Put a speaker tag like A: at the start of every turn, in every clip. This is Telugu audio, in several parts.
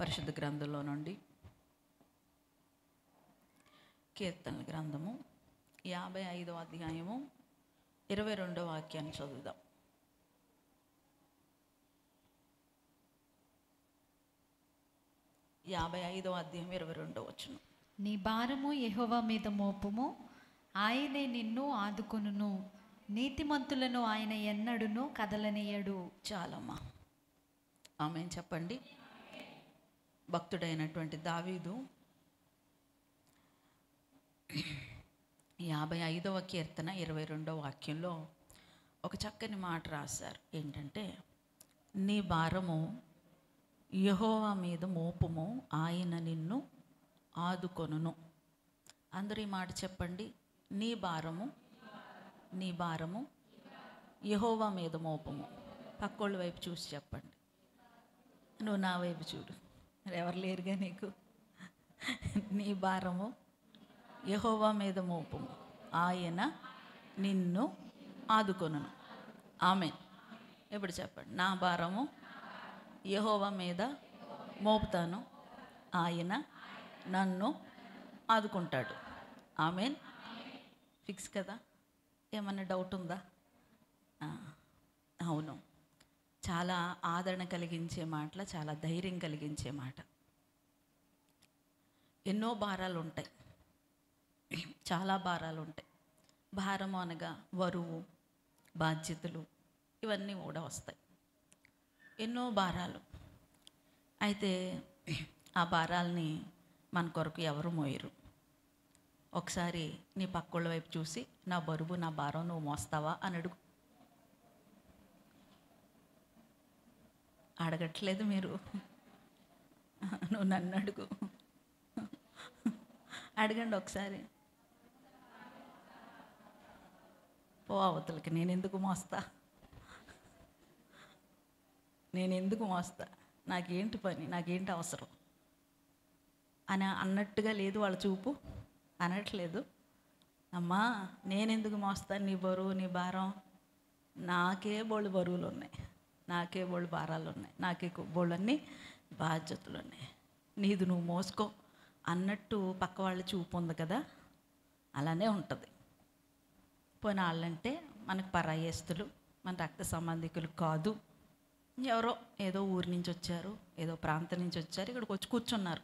A: పరిశుద్ధ గ్రంథంలో నుండి కీర్తనల గ్రంథము 55వ అధ్యాయము 22వ వాక్యాన్ని చదువుదాం. యాభై 22వ వచనం.
B: నీ భారము యెహోవా మీద మోపుము, ఆయనే నిన్ను ఆదుకొనును, నీతిమంతులను ఆయన ఎన్నడును కదలనీయడు. చాలమ్మా, ఆమేన్ చెప్పండి. భక్తుడైనటువంటి దావీదు 55వ కీర్తన 22వ వాక్యంలో ఒక చక్కని మాట రాశారు. ఏంటంటే, నీ భారము యెహోవా మీద మోపుము, ఆయన నిన్ను ఆదుకొనును. అందరూ ఈ మాట చెప్పండి. నీ భారము యెహోవా మీద మోపుము. పక్కోళ్ళ వైపు చూసి చెప్పండి. నువ్వు నా వైపు చూడు, ఎవరు లేరుగా నీకు. నీ భారము యెహోవా మీద మోపుము, ఆయన నిన్ను ఆదుకొనును. ఆమేన్. ఇప్పుడు చెప్పండి, నా భారము యెహోవా మీద మోపుతాను, ఆయన నన్ను ఆదుకుంటాడు. ఆమేన్. ఫిక్స్ కదా? ఏమన్నా డౌట్ ఉందా? అవును, చాలా ఆదరణ కలిగించే మాటలు, చాలా ధైర్యం కలిగించే మాట. ఎన్నో భారాలు ఉంటాయి, చాలా భారాలు ఉంటాయి. భారము అనగా బరువు, బాధ్యతలు, ఇవన్నీ కూడా వస్తాయి. ఎన్నో భారాలు. అయితే ఆ భారాల్ని మన కొరకు ఎవరు మోయరు. ఒకసారి నీ పక్కోళ్ళ వైపు చూసి, నా బరువు, నా భారం నువ్వు మోస్తావా అని అడుగు. అడగట్లేదు మీరు, నువ్వు నన్ను అడుగు. అడగండి ఒకసారి. పో అవతలకి, నేను ఎందుకు మోస్తా, నాకేంటి పని, నాకేంటి అవసరం అని అన్నట్టుగా లేదు వాళ్ళ చూపు. అనట్లేదు. అమ్మా, నేనెందుకు మోస్తాను నీ బరువు, నీ భారం? నాకే బోళ్ళు బరువులు ఉన్నాయి, నాకే బోళ్ళు భారాలు ఉన్నాయి, నాకే బోళ్ళు అన్నీ బాధ్యతలు ఉన్నాయి. నీది నువ్వు మోసుకో అన్నట్టు పక్క వాళ్ళ చూపు ఉంది కదా, అలానే ఉంటుంది. పోయిన వాళ్ళంటే మనకు పరాయస్తులు, మన రక్త సంబంధికులు కాదు. ఎవరో ఏదో ఊరి నుంచి వచ్చారు, ఏదో ప్రాంతం నుంచి వచ్చారు, ఇక్కడికి వచ్చి కూర్చున్నారు.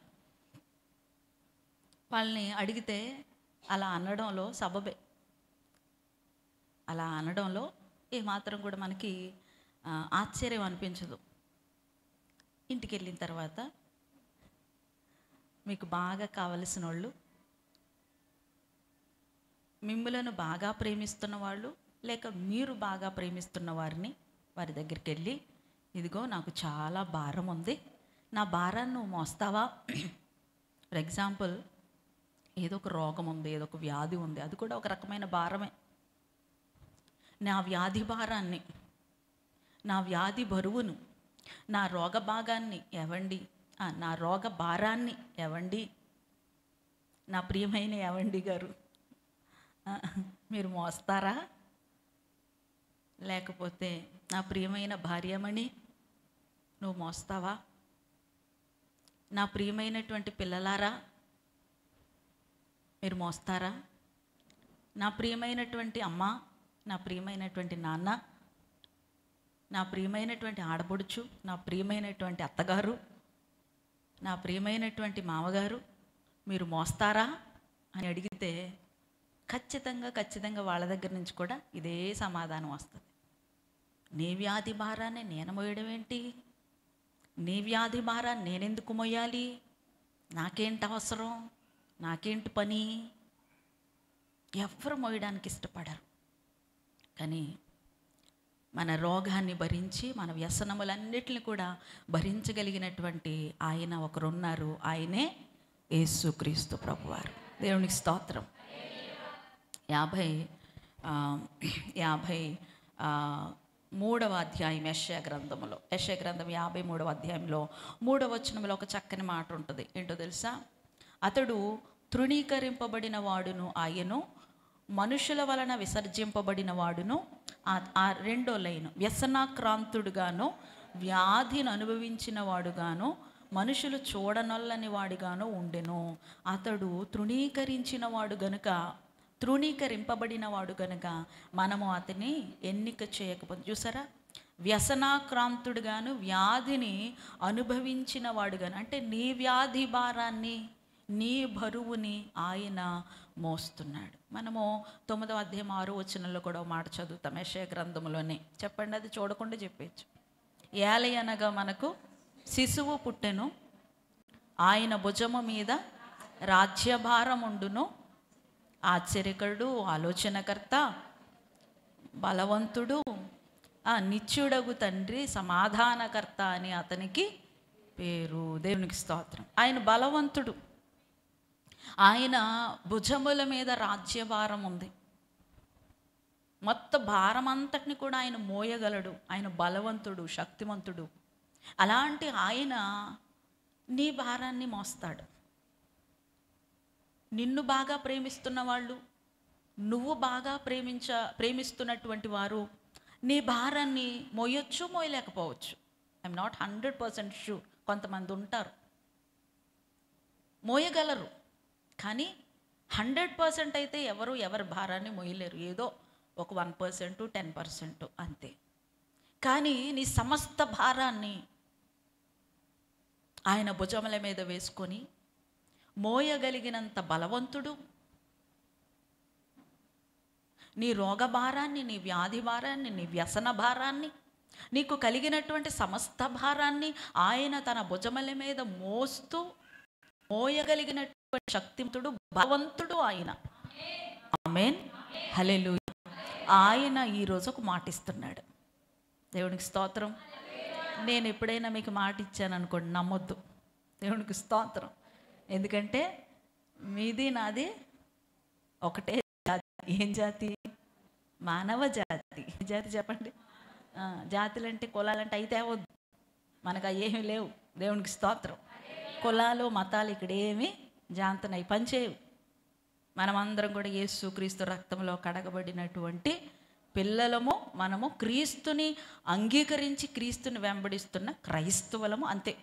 B: వాళ్ళని అడిగితే అలా అనడంలో సబబే. అలా అనడంలో ఏమాత్రం కూడా మనకి ఆశ్చర్యం అనిపించదు. ఇంటికి వెళ్ళిన తర్వాత మీకు బాగా కావలసిన వాళ్ళు, మిమ్మలను బాగా ప్రేమిస్తున్న వాళ్ళు, లేక మీరు బాగా ప్రేమిస్తున్న వారిని, వారి దగ్గరికి వెళ్ళి, ఇదిగో నాకు చాలా భారం ఉంది, నా భారాన్ని నువ్వు మోస్తావా? ఫర్ ఎగ్జాంపుల్, ఏదో ఒక రోగం ఉంది, ఏదో ఒక వ్యాధి ఉంది, అది కూడా ఒక రకమైన భారమే. నా వ్యాధి భారాన్ని, నా వ్యాధి బరువును, నా రోగ భాగాన్ని ఎవండి, నా రోగ భారాన్ని ఎవండి, నా ప్రియమైన ఎవండి గారు మీరు మోస్తారా? లేకపోతే నా ప్రియమైన భార్యమణి నువ్వు మోస్తావా? నా ప్రియమైనటువంటి పిల్లలారా మీరు మోస్తారా? నా ప్రియమైనటువంటి అమ్మ, నా ప్రియమైనటువంటి నాన్న, నా ప్రియమైనటువంటి ఆడపడుచు, నా ప్రియమైనటువంటి అత్తగారు, నా ప్రియమైనటువంటి మామగారు మీరు మోస్తారా అని అడిగితే ఖచ్చితంగా వాళ్ళ దగ్గర నుంచి కూడా ఇదే సమాధానం వస్తుంది. నీ వ్యాధి భారాన్ని నేను మోయడం ఏంటి? నీ వ్యాధి భారాన్ని నేనెందుకు మోయాలి? నాకేంటి అవసరం, నాకేంటి పని? ఎవరు మోయడానికి ఇష్టపడరు. కానీ మన రోగాన్ని భరించి, మన వ్యసనములన్నిటిని కూడా భరించగలిగినటువంటి ఆయన ఒకరున్నారు. ఆయనే యేసుక్రీస్తు ప్రభువారు. దేవునికి స్తోత్రం. 53వ అధ్యాయం యెషయా గ్రంథంలో, యెషయా గ్రంథం 53వ అధ్యాయంలో 3వ వచనంలో ఒక చక్కని మాట ఉంటుంది. ఏంటో తెలుసా? అతడు తృణీకరింపబడిన వాడును, ఆయను మనుషుల వలన విసర్జింపబడిన వాడును. ఆ రెండో లైను, వ్యసనాక్రాంతుడుగాను వ్యాధిని అనుభవించిన వాడుగాను మనుషులు చూడనొల్లని వాడిగాను ఉండెను. అతడు తృణీకరించిన వాడు గనుక, తృణీకరింపబడిన వాడు గనుక మనము అతని ఎన్నిక చేయకపోతే, చూసారా, వ్యసనాక్రాంతుడుగాను వ్యాధిని అనుభవించిన వాడుగాను, అంటే నీ వ్యాధి భారాన్ని, నీ బరువుని ఆయన మోస్తున్నాడు. మనము 9వ అధ్యాయం 6వ వచనంలో కూడా ఒక మాట చదువుతాం, యెషయా గ్రంథంలోనే. చెప్పండి, అది చూడకుండా చెప్పేచ్చు. ఏలయనగా మనకు శిశువు పుట్టెను, ఆయన భుజము మీద రాజ్యభారం ఉండును, ఆశ్చర్యకరుడు, ఆలోచనకర్త, బలవంతుడు, నిత్యుడగు తండ్రి, సమాధానకర్త అని అతనికి పేరు. దేవునికి స్తోత్రం. ఆయన బలవంతుడు, ఆయన భుజముల మీద రాజ్యభారం ఉంది. మొత్తం భారం అంతటిని కూడా ఆయన మోయగలడు. ఆయన బలవంతుడు, శక్తివంతుడు. అలాంటి ఆయన నీ భారాన్ని మోస్తాడు. నిన్ను బాగా ప్రేమిస్తున్న వాళ్ళు, నువ్వు బాగా ప్రేమిస్తున్నటువంటి వారు నీ భారాన్ని మోయొచ్చు, మోయలేకపోవచ్చు. I'm not 100% sure. కొంతమంది ఉంటారు మోయగలరు, కానీ 100% అయితే ఎవరి భారాన్ని మోయలేరు. ఏదో ఒక 1%, 10% అంతే. కానీ నీ సమస్త భారాన్ని ఆయన భుజముల మీద వేసుకొని మోయగలిగినంత బలవంతుడు. నీ రోగ భారాన్ని, నీ వ్యాధి భారాన్ని, నీ వ్యసన భారాన్ని, నీకు కలిగినటువంటి సమస్త భారాన్ని ఆయన తన భుజముల మీద మోస్తూ మోయగలిగినటువంటి శక్తివంతుడు, బలవంతుడు ఆయన. ఆమేన్, హల్లెలూయా. ఆయన ఈరోజు ఒక మాట ఇస్తున్నాడు. దేవునికి స్తోత్రం. నేను ఎప్పుడైనా మీకు మాట ఇచ్చాను అనుకోండి, నమ్మొద్దు. దేవునికి స్తోత్రం. ఎందుకంటే మీది నాది ఒకటే జాతి. ఏం జాతి? మానవ జాతి. జాతి చెప్పండి. జాతులంటే కులాలంటే అయితే అవద్దు, మనకు ఏమీ లేవు. దేవునికి స్తోత్రం. కులాలు మతాలు ఇక్కడ ఏమి జాంతనై పనిచేయవు. మనమందరం కూడా యేసుక్రీస్తు రక్తంలో కడగబడినటువంటి పిల్లలము. మనము క్రీస్తుని అంగీకరించి క్రీస్తుని వెంబడిస్తున్న క్రైస్తవులము, అంతే.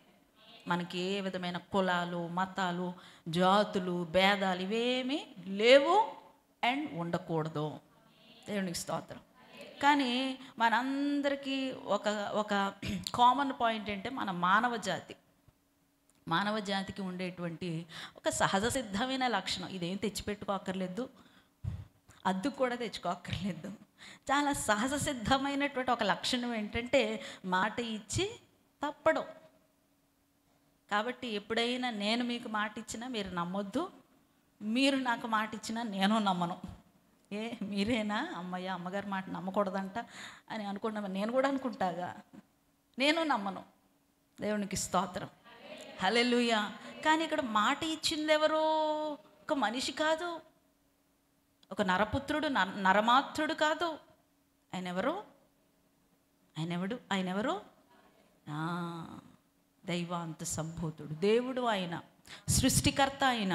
B: మనకి ఏ విధమైన కులాలు, మతాలు, జాతులు, భేదాలు ఇవేమీ లేవు అండ్ ఉండకూడదు. దేవునికి స్తోత్రం. కానీ మనందరికీ ఒక కామన్ పాయింట్ ఏంటంటే మన మానవ జాతికి ఉండేటువంటి ఒక సహజ సిద్ధమైన లక్షణం. ఇదేం తెచ్చిపెట్టుకోక్కర్లేదు, అద్దు కూడా తెచ్చుకోక్కర్లేదు. చాలా సహజ సిద్ధమైనటువంటి ఒక లక్షణం ఏంటంటే మాట ఇచ్చి తప్పడం. కాబట్టి ఎప్పుడైనా నేను మీకు మాట ఇచ్చినా మీరు నమ్మొద్దు, మీరు నాకు మాట ఇచ్చినా నేను నమ్మను. మీరేనా అమ్మయ్య అమ్మగారి మాట నమ్మకూడదంట అని అనుకున్నా, నేను కూడా అనుకుంటాగా, నేను నమ్మను. దేవునికి స్తోత్రం, హల్లెలూయా. కానీ ఇక్కడ మాట ఇచ్చింది ఎవరు? ఒక మనిషి కాదు, ఒక నరపుత్రుడు, నరమాత్రుడు కాదు. ఆయన ఎవరు? దైవాంత సంభూతుడు, దేవుడు. ఆయన సృష్టికర్త, ఆయన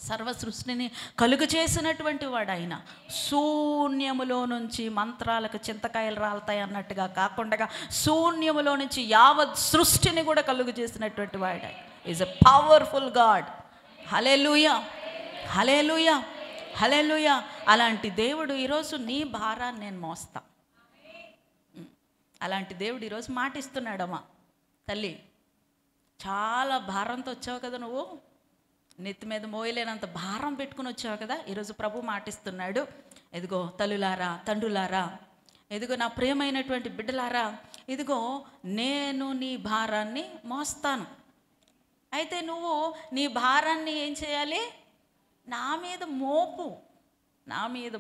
B: సర్వ సృష్టిని కలుగు చేసినటువంటి వాడు. ఆయన శూన్యములో నుంచి మంత్రాలకు చింతకాయలు రాలుతాయి అన్నట్టుగా కాకుండా శూన్యములో నుంచి యావత్ సృష్టిని కూడా కలుగు చేసినటువంటి వాడు. Is a powerful god. Hallelujah, hallelujah, hallelujah. అలాంటి దేవుడు ఈరోజు నీ భారాన్ని నేను మోస్తా. అలాంటి దేవుడు ఈరోజు మాటిస్తున్నాడమ్మా. తల్లి, చాలా భారంతో వచ్చావు కదా, నువ్వు నెత్తి మీద మోయలేనంత భారం పెట్టుకుని వచ్చావు కదా. ఈరోజు ప్రభు మాటిస్తున్నాడు. ఎదిగో తల్లులారా, తండ్రులారా, ఎదిగో నా ప్రియమైనటువంటి బిడ్డలారా, ఇదిగో నేను నీ భారాన్ని మోస్తాను. అయితే నువ్వు నీ భారాన్ని ఏం చేయాలి? నా మీద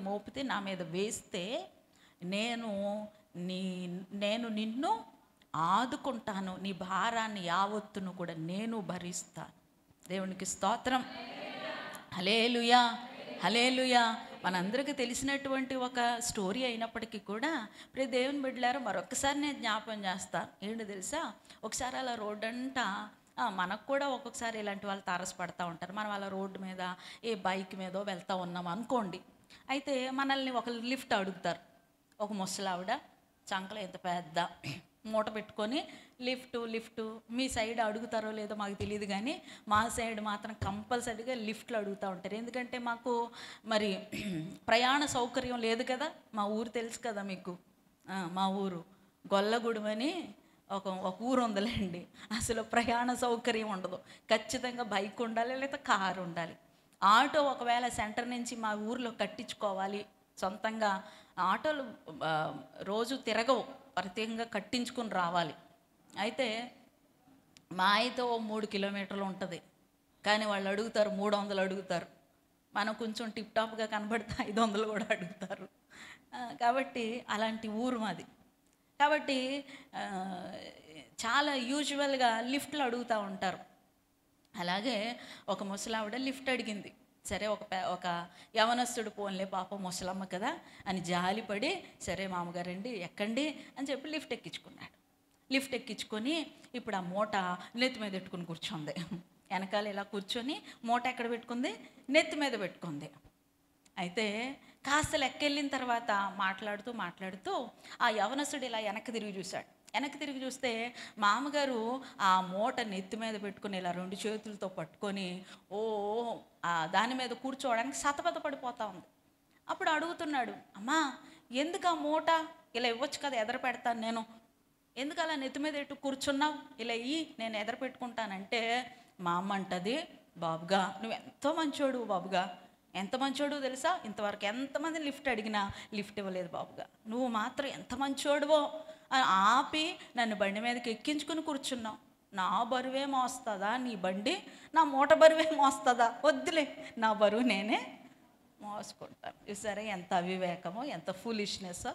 B: మోపితే, నా మీద వేస్తే నేను నిన్ను ఆదుకుంటాను. నీ భారాన్ని యావత్తును కూడా నేను భరిస్తాను. దేవునికి స్తోత్రం, హల్లెలూయా, హల్లెలూయా. మనందరికీ తెలిసినటువంటి ఒక స్టోరీ అయినప్పటికీ కూడా ప్రియ దేవుని బిడ్డలారా, మరొకసారి నేను జ్ఞాపకం చేస్తాను. ఏంటో తెలుసా? ఒకసారి అలా రోడ్డు అంట, మనకు కూడా ఒక్కొక్కసారి ఇలాంటి వాళ్ళు తారసపడతా ఉంటారు. మనం అలా రోడ్డు మీద ఏ బైక్ మీదో వెళ్తూ ఉన్నాం అనుకోండి. అయితే మనల్ని ఒక లిఫ్ట్ అడుగుతారు. ఒక ముసలావిడ, చంకలో ఎంత పెద్ద మూట పెట్టుకొని లిఫ్ట్ మీ సైడ్ అడుగుతారో లేదో మాకు తెలియదు, కానీ మా సైడ్ మాత్రం కంపల్సరీగా లిఫ్ట్లు అడుగుతూ ఉంటారు. ఎందుకంటే మాకు మరి ప్రయాణ సౌకర్యం లేదు కదా. మా ఊరు తెలుసు కదా మీకు, మా ఊరు గొల్లగూడెం అని ఒక ఊరు ఉందిలేండి. అసలు ప్రయాణ సౌకర్యం ఉండదు. ఖచ్చితంగా బైక్ ఉండాలి, లేదా కారు ఉండాలి. ఆటో ఒకవేళ సెంటర్ నుంచి మా ఊర్లో కట్టించుకోవాలి, సొంతంగా ఆటోలు రోజు తిరగవు, ప్రత్యేకంగా కట్టించుకుని రావాలి. అయితే మా అయితే 3 కిలోమీటర్లు ఉంటుంది, కానీ వాళ్ళు అడుగుతారు 300 అడుగుతారు. మనం కొంచెం టిప్ టాప్గా కనబడితే 500 కూడా అడుగుతారు. కాబట్టి అలాంటి ఊరు మాది. కాబట్టి చాలా యూజువల్గా లిఫ్ట్లు అడుగుతూ ఉంటారు. అలాగే ఒక ముసలావిడ లిఫ్ట్ అడిగింది. సరే ఒక యవనస్తుడు పోన్లే పాపం ముసలమ్మ కదా అని జాలిపడి, సరే మామగారండి ఎక్కండి అని చెప్పి లిఫ్ట్ ఎక్కించుకున్నాడు. లిఫ్ట్ ఎక్కించుకొని ఇప్పుడు ఆ మూట నెత్తి మీద పెట్టుకుని కూర్చుంది. వెనకాల ఇలా కూర్చొని మూట ఎక్కడ పెట్టుకుంది? నెత్తి మీద పెట్టుకుంది. అయితే కాస్త లెక్కెళ్ళిన తర్వాత మాట్లాడుతూ ఆ యవనస్తుడు ఇలా వెనక్కి తిరిగి చూశాడు. వెనక్కి తిరిగి చూస్తే మామగారు ఆ మూట నెత్తి మీద పెట్టుకుని ఇలా 2 చేతులతో పట్టుకొని దాని మీద కూర్చోవడానికి సతపత పడిపోతూ ఉంది. అప్పుడు అడుగుతున్నాడు, అమ్మా ఎందుకు ఆ మూట ఇలా ఇవ్వచ్చు కదా, ఎదర పెడతాను నేను, ఎందుకు అలా నెత్తి మీద ఎట్టు కూర్చున్నావు, ఇలా నేను ఎదర పెట్టుకుంటానంటే మా అమ్మ అంటది, బాబుగా నువ్వు ఎంతో మంచోడు బాబుగా, ఎంత మంచోడు తెలుసా, ఇంతవరకు ఎంతమంది లిఫ్ట్ అడిగినా లిఫ్ట్ ఇవ్వలేదు బాబుగా, నువ్వు మాత్రం ఎంత మంచోడువో అని ఆపి నన్ను బండి మీదకి ఎక్కించుకుని కూర్చున్నావు. నా బరువే మోస్తుందా నీ బండి, నా మూట బరువే మోస్తుందా, వద్దులే నా బరువు నేనే మోసుకుంటాను. చూసారా ఎంత అవివేకమో, ఎంత ఫూలిష్నెస్సో.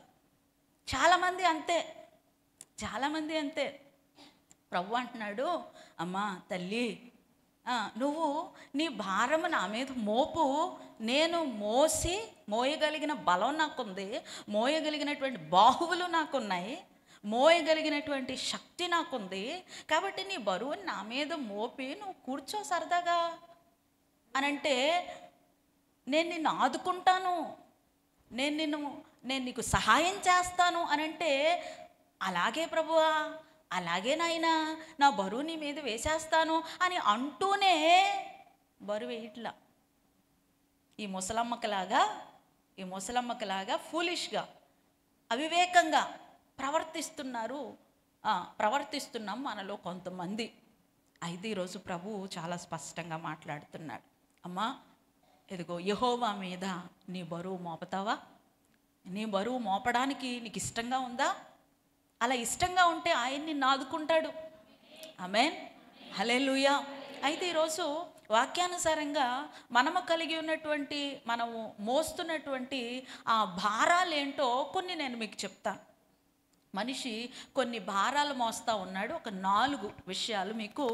B: చాలామంది అంతే. ప్రభు అంటున్నాడు, అమ్మా తల్లి నువ్వు నీ భారము నా మీద మోపు, నేను మోయగలిగిన బలం నాకుంది, మోయగలిగినటువంటి బాహువులు నాకున్నాయి, మోయగలిగినటువంటి శక్తి నాకుంది, కాబట్టి నీ బరువు నా మీద మోపి నువ్వు కూర్చో సరదాగా అనంటే నేను నిన్ను ఆదుకుంటాను, నేను నీకు సహాయం చేస్తాను అనంటే, అలాగే ప్రభువా, అలాగే నాయనా, నా బరువు నీ మీద వేసేస్తాను అని అంటూనే బరువు వేయట్లా. ఈ ముసలమ్మకలాగా ఫూలిష్గా అవివేకంగా ప్రవర్తిస్తున్నాం మనలో కొంతమంది. అయితే ఈరోజు ప్రభువు చాలా స్పష్టంగా మాట్లాడుతున్నాడు. అమ్మా ఇదిగో యెహోవా మీద నీ బరువు మోపుతావా? నీ బరువు మోపడానికి నీకు ఇష్టంగా ఉందా? అలా ఇష్టంగా ఉంటే ఆయన నిన్ను ఆదుకుంటాడు. ఆమేన్, హల్లెలూయా. అయితే ఈరోజు వాక్యానుసారంగా మనము కలిగి ఉన్నటువంటి, మనము మోస్తున్నటువంటి ఆ భారాలు ఏంటో కొన్ని నేను మీకు చెప్తాను. మనిషి కొన్ని భారాలు మోస్తూ ఉన్నాడు. ఒక 4 విషయాలు మీకు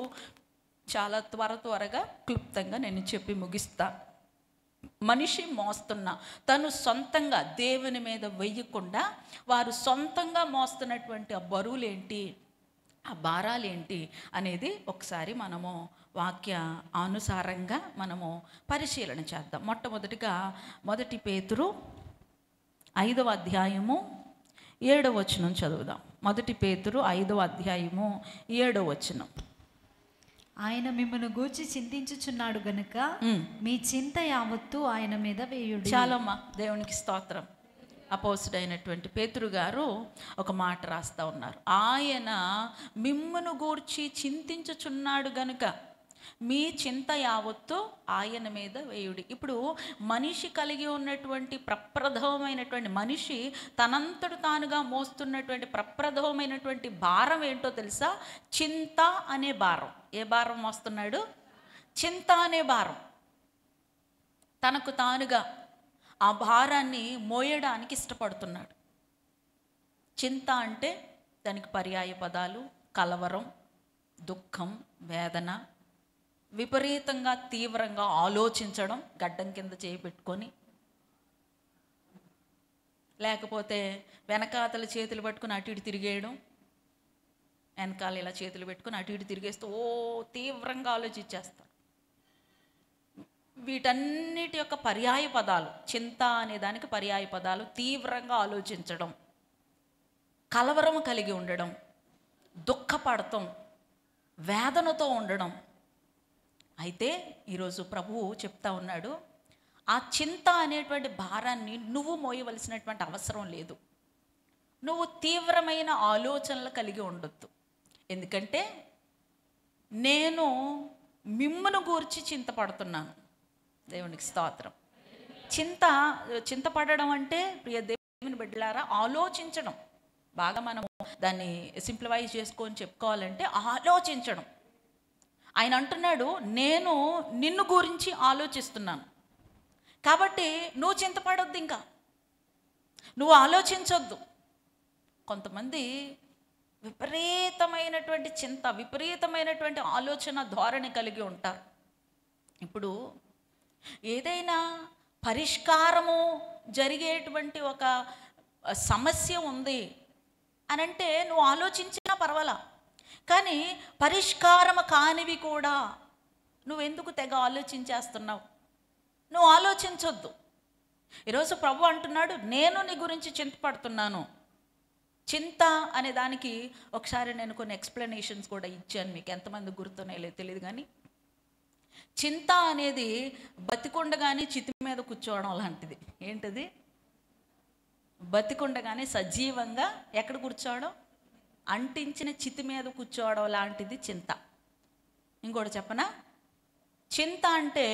B: చాలా త్వరగా క్లుప్తంగా నేను చెప్పి ముగిస్తాను. మనిషి తను సొంతంగా దేవుని మీద వెయ్యకుండా వారు సొంతంగా మోస్తున్నటువంటి ఆ బరువులేంటి, ఆ భారాలేంటి అనేది ఒకసారి మనము వాక్య అనుసారంగా మనము పరిశీలన చేద్దాం. మొట్టమొదటిగా 1 పేతురు 5వ అధ్యాయము 7వ వచనం చదువుదాం. 1 పేతురు 5వ అధ్యాయము 7వ వచనం.
C: ఆయన మిమ్మల్ని గూర్చి చింతించుచున్నాడు గనుక మీ చింత యావత్తు ఆయన మీద వేయుడి.
B: చాలమ్మా, దేవునికి స్తోత్రం. అపోస్తుడైనటువంటి పేతురు గారు ఒక మాట రాస్తూ ఉన్నారు. ఆయన మిమ్మును గూర్చి చింతించుచున్నాడు గనుక మీ చింత యావత్తు ఆయన మీద వేయుడి. ఇప్పుడు మనిషి కలిగి ఉన్నటువంటి ప్రప్రథమైనటువంటి, మనిషి తనంతడు తానుగా మోస్తున్నటువంటి ప్రప్రథమైనటువంటి భారం ఏంటో తెలుసా? చింత అనే భారం. ఏ భారం మోస్తున్నాడు? చింత అనే భారం. తనకు తానుగా ఆ భారాన్ని మోయడానికి ఇష్టపడుతున్నాడు. చింత అంటే దానికి పర్యాయ పదాలు కలవరం, దుఃఖం, వేదన, విపరీతంగా తీవ్రంగా ఆలోచించడం, గడ్డం కింద చేయి పెట్టుకొని, లేకపోతే వెనకాతల చేతులు పట్టుకుని అటు ఇటు తిరిగేయడం, వెనకాల ఇలా చేతులు పెట్టుకుని అటు ఇటు తిరిగేస్తూ తీవ్రంగా ఆలోచించేస్తారు. వీటన్నిటి యొక్క పర్యాయ పదాలు, చింత అనే దానికి పర్యాయ పదాలు తీవ్రంగా ఆలోచించడం, కలవరం కలిగి ఉండడం,
A: దుఃఖపడటం, వేదనతో ఉండడం. అయితే ఈరోజు ప్రభువు చెప్తా ఉన్నాడు, ఆ చింత అనేటువంటి భారాన్ని నువ్వు మోయవలసినటువంటి అవసరం లేదు. నువ్వు తీవ్రమైన ఆలోచనలు కలిగి ఉండొద్దు. ఎందుకంటే నేను మిమ్మును గూర్చి చింతపడుతున్నాను. దేవునికి స్తోత్రం. చింతపడడం అంటే ప్రియ దేవుని బిడ్డలారా ఆలోచించడం. బాగా మనము దాన్ని సింప్లిఫై చేసుకొని చెప్పుకోవాలంటే ఆలోచించడం. ఆయన అంటున్నాడు, నేను నిన్ను గురించి ఆలోచిస్తున్నాను కాబట్టి నువ్వు చింతపడొద్దు, ఇంకా నువ్వు ఆలోచించొద్దు. కొంతమంది విపరీతమైనటువంటి చింత, విపరీతమైనటువంటి ఆలోచన ధోరణి కలిగి ఉంటారు. ఇప్పుడు ఏదైనా పరిష్కారము జరిగేటువంటి ఒక సమస్య ఉంది అని అంటే నువ్వు ఆలోచించినా పర్వాలా, కానీ పరిష్కారము కానివి కూడా నువ్వెందుకు తెగ ఆలోచించేస్తున్నావు? నువ్వు ఆలోచించొద్దు. ఈరోజు ప్రభు అంటున్నాడు, నేను నీ గురించి చింతపడుతున్నాను. చింత అనే దానికి ఒకసారి నేను కొన్ని ఎక్స్ప్లెనేషన్స్ కూడా ఇచ్చాను, మీకు ఎంతమంది గుర్తున్నాయో తెలియదు. కానీ చింత అనేది బతికుండగానే చితి మీద కూర్చోవడం లాంటిది. ఏంటిది? బతికుండగానే సజీవంగా ఎక్కడ కూర్చోవడం? అంటించిన చితి మీద కూర్చోవడం లాంటిది చింత. ఇంకోటి చెప్పనా? చింత అంటే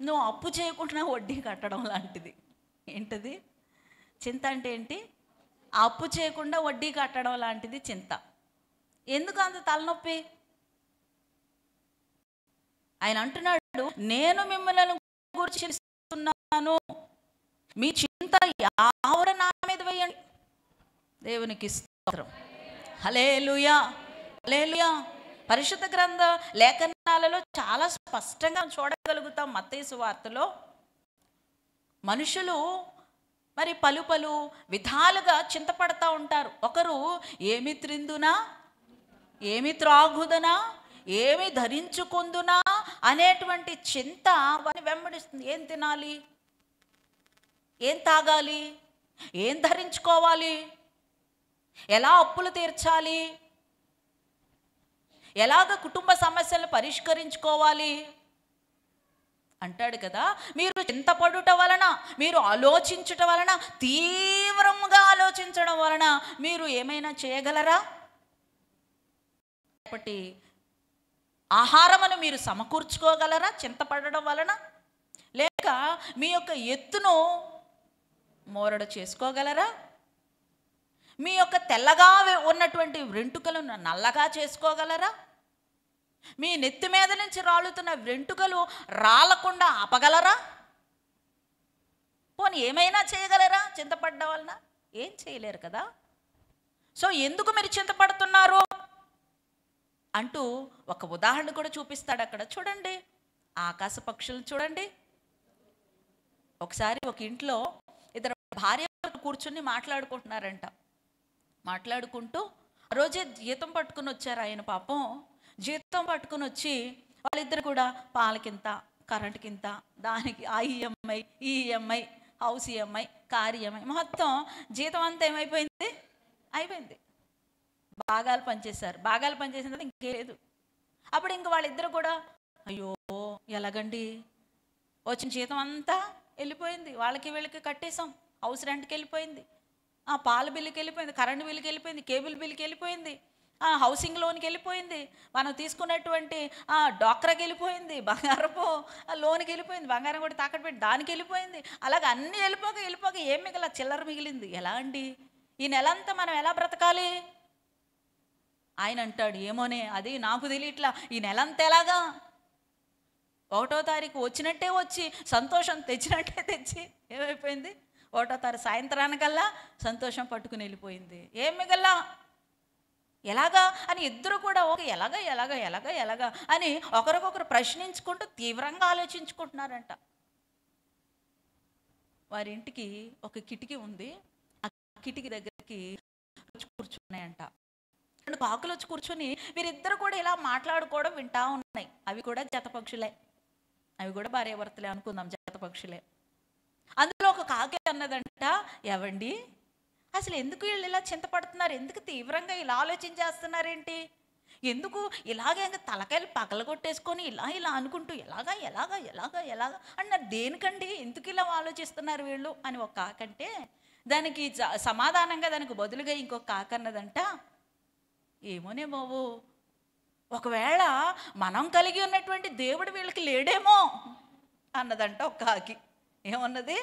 A: నువ్వు అప్పు చేయకుండా వడ్డీ కట్టడం లాంటిది. ఏంటిది? చింత అంటే ఏంటి? అప్పు చేయకుండా వడ్డీ కట్టడం లాంటిది చింత. ఎందుకు అంత తలనొప్పి? ఆయన అంటున్నాడు, నేను మిమ్మల్ని గురించి చింతిస్తున్నాను, మీ చింత యావర నా మీద వేయండి. దేవునికి స్తోత్రం. హల్లెలూయా, హల్లెలూయా. పరిశుద్ధ గ్రంథ లేఖనాలలో చాలా స్పష్టంగా చూడగలుగుతాం. మత్తయి సువార్తలో మనుషులు మరి పలు విధాలుగా చింతపడతా ఉంటారు. ఒకరు ఏమి త్రిందునా, ఏమి త్రాగుదనా, ఏమి ధరించుకుందునా అనేటువంటి చింత వారిని వెంబడిస్తుంది. ఏం తినాలి, ఏం తాగాలి, ఏం ధరించుకోవాలి, ఎలా అప్పులు తీర్చాలి, ఎలాగ కుటుంబ సమస్యలను పరిష్కరించుకోవాలి అంటాడు కదా. మీరు చింతపడుట వలన, మీరు ఆలోచించుట వలన, తీవ్రంగా ఆలోచించడం వలన మీరు ఏమైనా చేయగలరా? కాబట్టి ఆహారమును మీరు సమకూర్చుకోగలరా చింతపడడం వలన? లేక మీ యొక్క ఎత్తును మోరడ చేసుకోగలరా? మీ యొక్క తెల్లగా ఉన్నటువంటి వెంట్రుకలను నల్లగా చేసుకోగలరా? మీ నెత్తి మీద నుంచి రాలుతున్న వెంట్రుకలు రాలకుండా ఆపగలరా? పోనీ ఏమైనా చేయగలరా చింతపడ్డం వలన? ఏం చేయలేరు కదా. సో ఎందుకు మీరు చింతపడుతున్నారు అంటూ ఒక ఉదాహరణ కూడా చూపిస్తాడు అక్కడ. చూడండి, ఆకాశ పక్షులు చూడండి. ఒకసారి ఒక ఇంట్లో ఇద్దరు భార్య కూర్చుని మాట్లాడుకుంటున్నారంట. మాట్లాడుకుంటూ ఆ రోజే జీతం పట్టుకుని వచ్చారు ఆయన. పాపం జీతం పట్టుకుని వచ్చి వాళ్ళిద్దరు కూడా పాలకింత, కరెంటుకింత, దానికి ఆ ఈఎంఐ, ఈ EMI, house EMI, car EMI, మొత్తం జీతం అంతా ఏమైపోయింది? అయిపోయింది. భాగాలు పనిచేశారు. భాగాలు పనిచేసిన తర్వాత ఇంకే లేదు. అప్పుడు ఇంక వాళ్ళిద్దరు కూడా అయ్యో ఎలాగండి, వచ్చిన జీతం అంతా వెళ్ళిపోయింది, వాళ్ళకి వీళ్ళకి కట్టేసాం, హౌస్ రెంట్కి వెళ్ళిపోయింది, పాల బిల్లుకి వెళ్ళిపోయింది, కరెంట్ బిల్లుకి వెళ్ళిపోయింది, కేబుల్ బిల్లుకి వెళ్ళిపోయింది, హౌసింగ్ లోన్కి వెళ్ళిపోయింది, మనం తీసుకున్నటువంటి డాక్రాకి వెళ్ళిపోయింది, బంగారపు లోన్కి వెళ్ళిపోయింది, బంగారం కూడా తాకట్టు పెట్టి దానికి వెళ్ళిపోయింది. అలాగే అన్నీ వెళ్ళిపోక ఏం మిగిలిన చిల్లర మిగిలింది. ఎలా అండి ఈ నెలంతా మనం ఎలా బ్రతకాలి? ఆయన అంటాడు, ఏమోనే అది నాకు తెలియట్లా, ఈ నెలంతా ఎలాగా? 1వ తారీఖు వచ్చినట్టే వచ్చి సంతోషం తెచ్చినట్టే తెచ్చి ఏమైపోయింది? 1వ తారీఖు సాయంత్రానికల్లా సంతోషం పట్టుకుని వెళ్ళిపోయింది. ఏం మిగల్లా? ఎలాగా అని ఇద్దరు కూడా ఎలాగా అని ఒకరికొకరు ప్రశ్నించుకుంటూ తీవ్రంగా ఆలోచించుకుంటున్నారంట. వారి ఇంటికి ఒక కిటికీ ఉంది. ఆ కిటికీ దగ్గరికి కూర్చున్నాయంట. 2 కాకులు వచ్చి కూర్చొని వీరిద్దరు కూడా ఇలా మాట్లాడుకోవడం వింటా ఉన్నాయి. అవి కూడా జతపక్షులే, అవి కూడా భార్యాభర్తలే అనుకుందాం, జతపక్షులే. అందులో ఒక కాకి అన్నదంట, ఎవండి అసలు ఎందుకు వీళ్ళు ఇలా చింతపడుతున్నారు, ఎందుకు తీవ్రంగా ఇలా ఆలోచించేస్తున్నారేంటి, ఎందుకు ఇలాగే ఇంకా తలకాయలు పగలగొట్టేసుకొని ఇలా ఇలా అనుకుంటూ ఎలాగా ఎలాగా ఎలాగా ఎలాగా అన్నారు, దేనికండి ఎందుకు ఇలా ఆలోచిస్తున్నారు వీళ్ళు అని ఒక కాకంటే, దానికి సమాధానంగా దానికి బదులుగా ఇంకొక కాకన్నదంట, ఏమోనే బాబు, ఒకవేళ మనం కలిగి ఉన్నటువంటి దేవుడు వీళ్ళకి లేడేమో అన్నదంట ఒక కాకి. ఏమన్నది,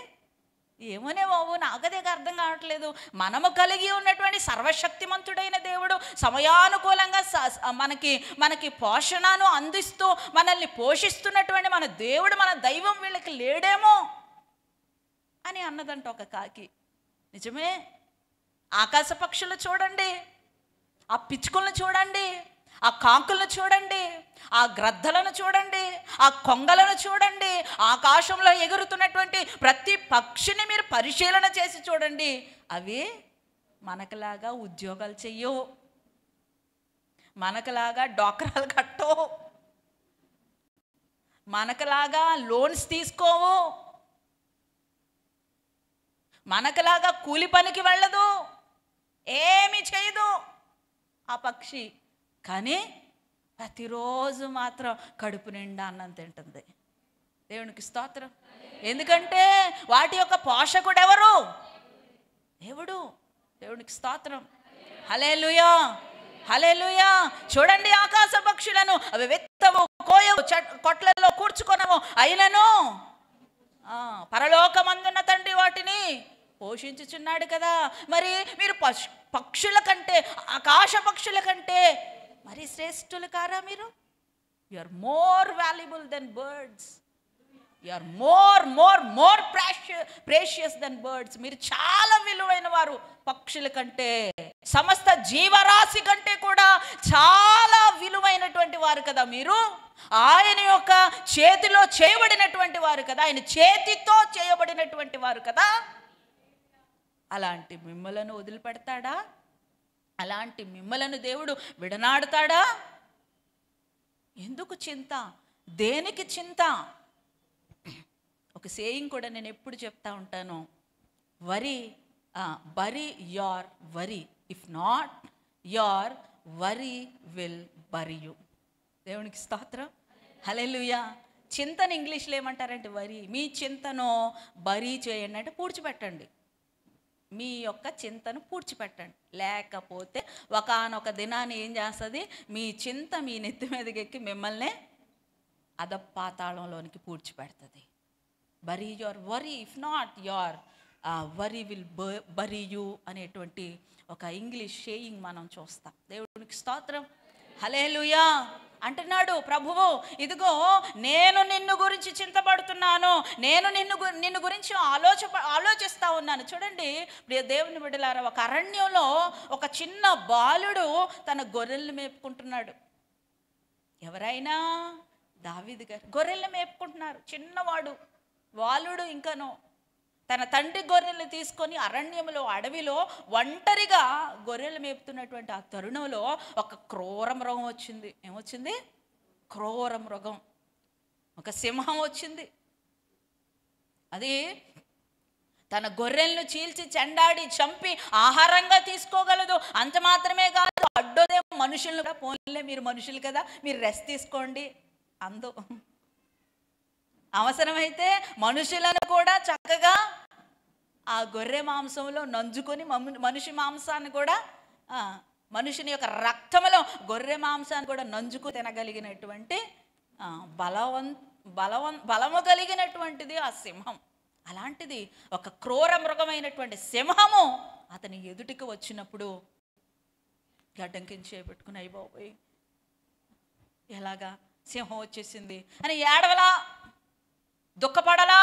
A: ఏమోనే బాబు నాకదే అర్థం కావట్లేదు, మనము కలిగి ఉన్నటువంటి సర్వశక్తిమంతుడైన దేవుడు సమయానుకూలంగా మనకి పోషణను అందిస్తూ మనల్ని పోషిస్తున్నటువంటి మన దేవుడు, మన దైవం వీళ్ళకి లేడేమో అని అన్నదంట ఒక కాకి. నిజమే, ఆకాశ పక్షులు చూడండి, ఆ పిచ్చుకలను చూడండి, ఆ కాకులను చూడండి, ఆ గ్రద్దలను చూడండి, ఆ కొంగలను చూడండి, ఆకాశంలో ఎగురుతున్నటువంటి ప్రతి పక్షిని మీరు పరిశీలన చేసి చూడండి, అవి మనకులాగా ఉద్యోగాలు చెయ్యవు, మనకులాగా డోక్రాలు కట్టవు, మనకులాగా లోన్స్ తీసుకోవు, మనకులాగా కూలి పనికి వెళ్ళదు, ఏమీ చేయదు ఆ పక్షి. కానీ ప్రతిరోజు మాత్రం కడుపు నిండా అన్నం తింటుంది. దేవునికి స్తోత్రం. ఎందుకంటే వాటి యొక్క పోషకుడు ఎవరు? దేవుడు. దేవునికి స్తోత్రం. హల్లెలూయా, హల్లెలూయా. చూడండి ఆకాశ పక్షులను, అవి విత్తవు, కోయవు, కొట్లలో కూర్చుకొనవు, అయినను పరలోకమందున్న తండ్రి వాటిని పోషించుచున్నాడు కదా. మరి మీరు పక్షుల కంటే, ఆకాశ పక్షుల కంటే మరి శ్రేష్ఠులు కారా మీరు? You are more valuable than birds, you are more precious than birds. మీరు చాలా విలువైన వారు పక్షుల కంటే, సమస్త జీవరాశి కంటే కూడా చాలా విలువైనటువంటి వారు కదా మీరు. ఆయన యొక్క చేతిలో చేయబడినటువంటి వారు కదా, ఆయన చేతితో చేయబడినటువంటి వారు కదా. అలాంటి మిమ్మలను వదిలిపెడతాడా? అలాంటి మిమ్మలను దేవుడు విడనాడుతాడా? ఎందుకు చింత? దేనికి చింత? ఒక సేయింగ్ కూడా నేను ఎప్పుడు చెప్తా ఉంటాను, bury your worry, if not your worry will bury you. దేవునికి స్తోత్రం. హల్లెలూయా. చింతను ఇంగ్లీష్లో ఏమంటారంటే వరీ. మీ చింతను బరీ చేయండి అంటే పూడ్చిపెట్టండి, మీ యొక్క చింతను పూడ్చిపెట్టండి. లేకపోతే ఒకానొక దినాన్ని ఏం చేస్తుంది, మీ చింత మీ నెత్తి మీదకి ఎక్కి మిమ్మల్ని అధపాతాళంలోనికి పూడ్చిపెడుతుంది. Bury your worry, if not your worry will bury you అనేటువంటి ఒక ఇంగ్లీష్ షేయింగ్ మనం చూస్తాం. దేవునికి స్తోత్రం. హల్లెలూయా. అంటున్నాడు ప్రభువు, ఇదిగో నేను నిన్ను గురించి చింతపడుతున్నాను, నేను నిన్ను గురించి ఆలోచిస్తా ఉన్నాను. చూడండి ప్రియ దేవుని బిడ్డలారా, ఒక అరణ్యంలో ఒక చిన్న బాలుడు తన గొర్రెలను మేపుకుంటున్నాడు. ఎవరైనా? దావీదు గారు గొర్రెలను మేపుకుంటున్నారు. చిన్నవాడు, బాలుడు. ఇంకనో తన తండ్రి గొర్రెలు తీసుకొని అరణ్యంలో, అడవిలో ఒంటరిగా గొర్రెలు మేపుతున్నటువంటి ఆ తరుణంలో ఒక క్రూర మృగం వచ్చింది. ఏమొచ్చింది? క్రూర మృగం, ఒక సింహం వచ్చింది. అది తన గొర్రెలను చీల్చి చెండాడి చంపి ఆహారంగా తీసుకోగలదు. అంత మాత్రమే కాదు, అడ్డోదే మనుషులను కూడా, పోన్లే మీరు మనుషులు కదా, మీరు రెస్ట్ తీసుకోండి అందు. అవసరమైతే మనుషులను కూడా చక్కగా ఆ గొర్రె మాంసంలో నంజుకొని, మనిషి మాంసాన్ని కూడా, మనుషుని యొక్క రక్తంలో గొర్రె మాంసాన్ని కూడా నంజుకు తినగలిగినటువంటి బలము కలిగినటువంటిది ఆ సింహం. అలాంటిది ఒక క్రూర మృగమైనటువంటి సింహము అతని ఎదుటికి వచ్చినప్పుడు గడ్డంకించి పెట్టుకుని, అయ్య బాబోయ్ ఎలాగా సింహం వచ్చేసింది అని ఏడవలా, దుఃఖపడలా.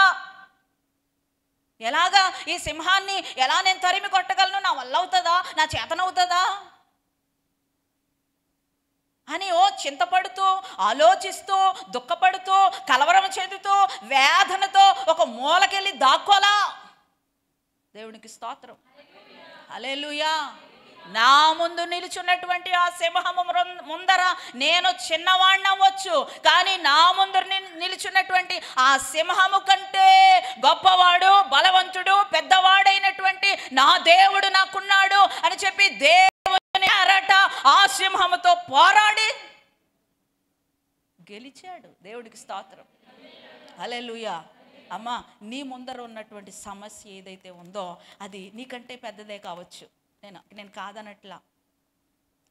A: ఎలాగా ఈ సింహాన్ని ఎలా నేను తరిమి కొట్టగలను, నా వల్ల అవుతుందా, నా చేతనవుతుందా అని చింతపడుతూ, ఆలోచిస్తూ, దుఃఖపడుతూ, కలవరం చెందుతూ, వేదనతో ఒక మూలకెళ్ళి దాక్కోలా. దేవునికి స్తోత్రం. హల్లెలూయా. నా ముందు నిలుచున్నటువంటి ఆ సింహము ముందర నేను చిన్నవాణ్ణవచ్చు, కానీ నా ముందు నిలుచున్నటువంటి ఆ సింహము కంటే గొప్పవాడు, బలవంతుడు, పెద్దవాడైనటువంటి నా దేవుడు నాకున్నాడు అని చెప్పి దేవుని అరట ఆ సింహముతో పోరాడి గెలిచాడు. దేవుడికి స్తోత్రం. హల్లెలూయా. అమ్మా, నీ ముందర ఉన్నటువంటి సమస్య ఏదైతే ఉందో అది నీకంటే పెద్దదే కావచ్చు. నేను కాదనట్లా.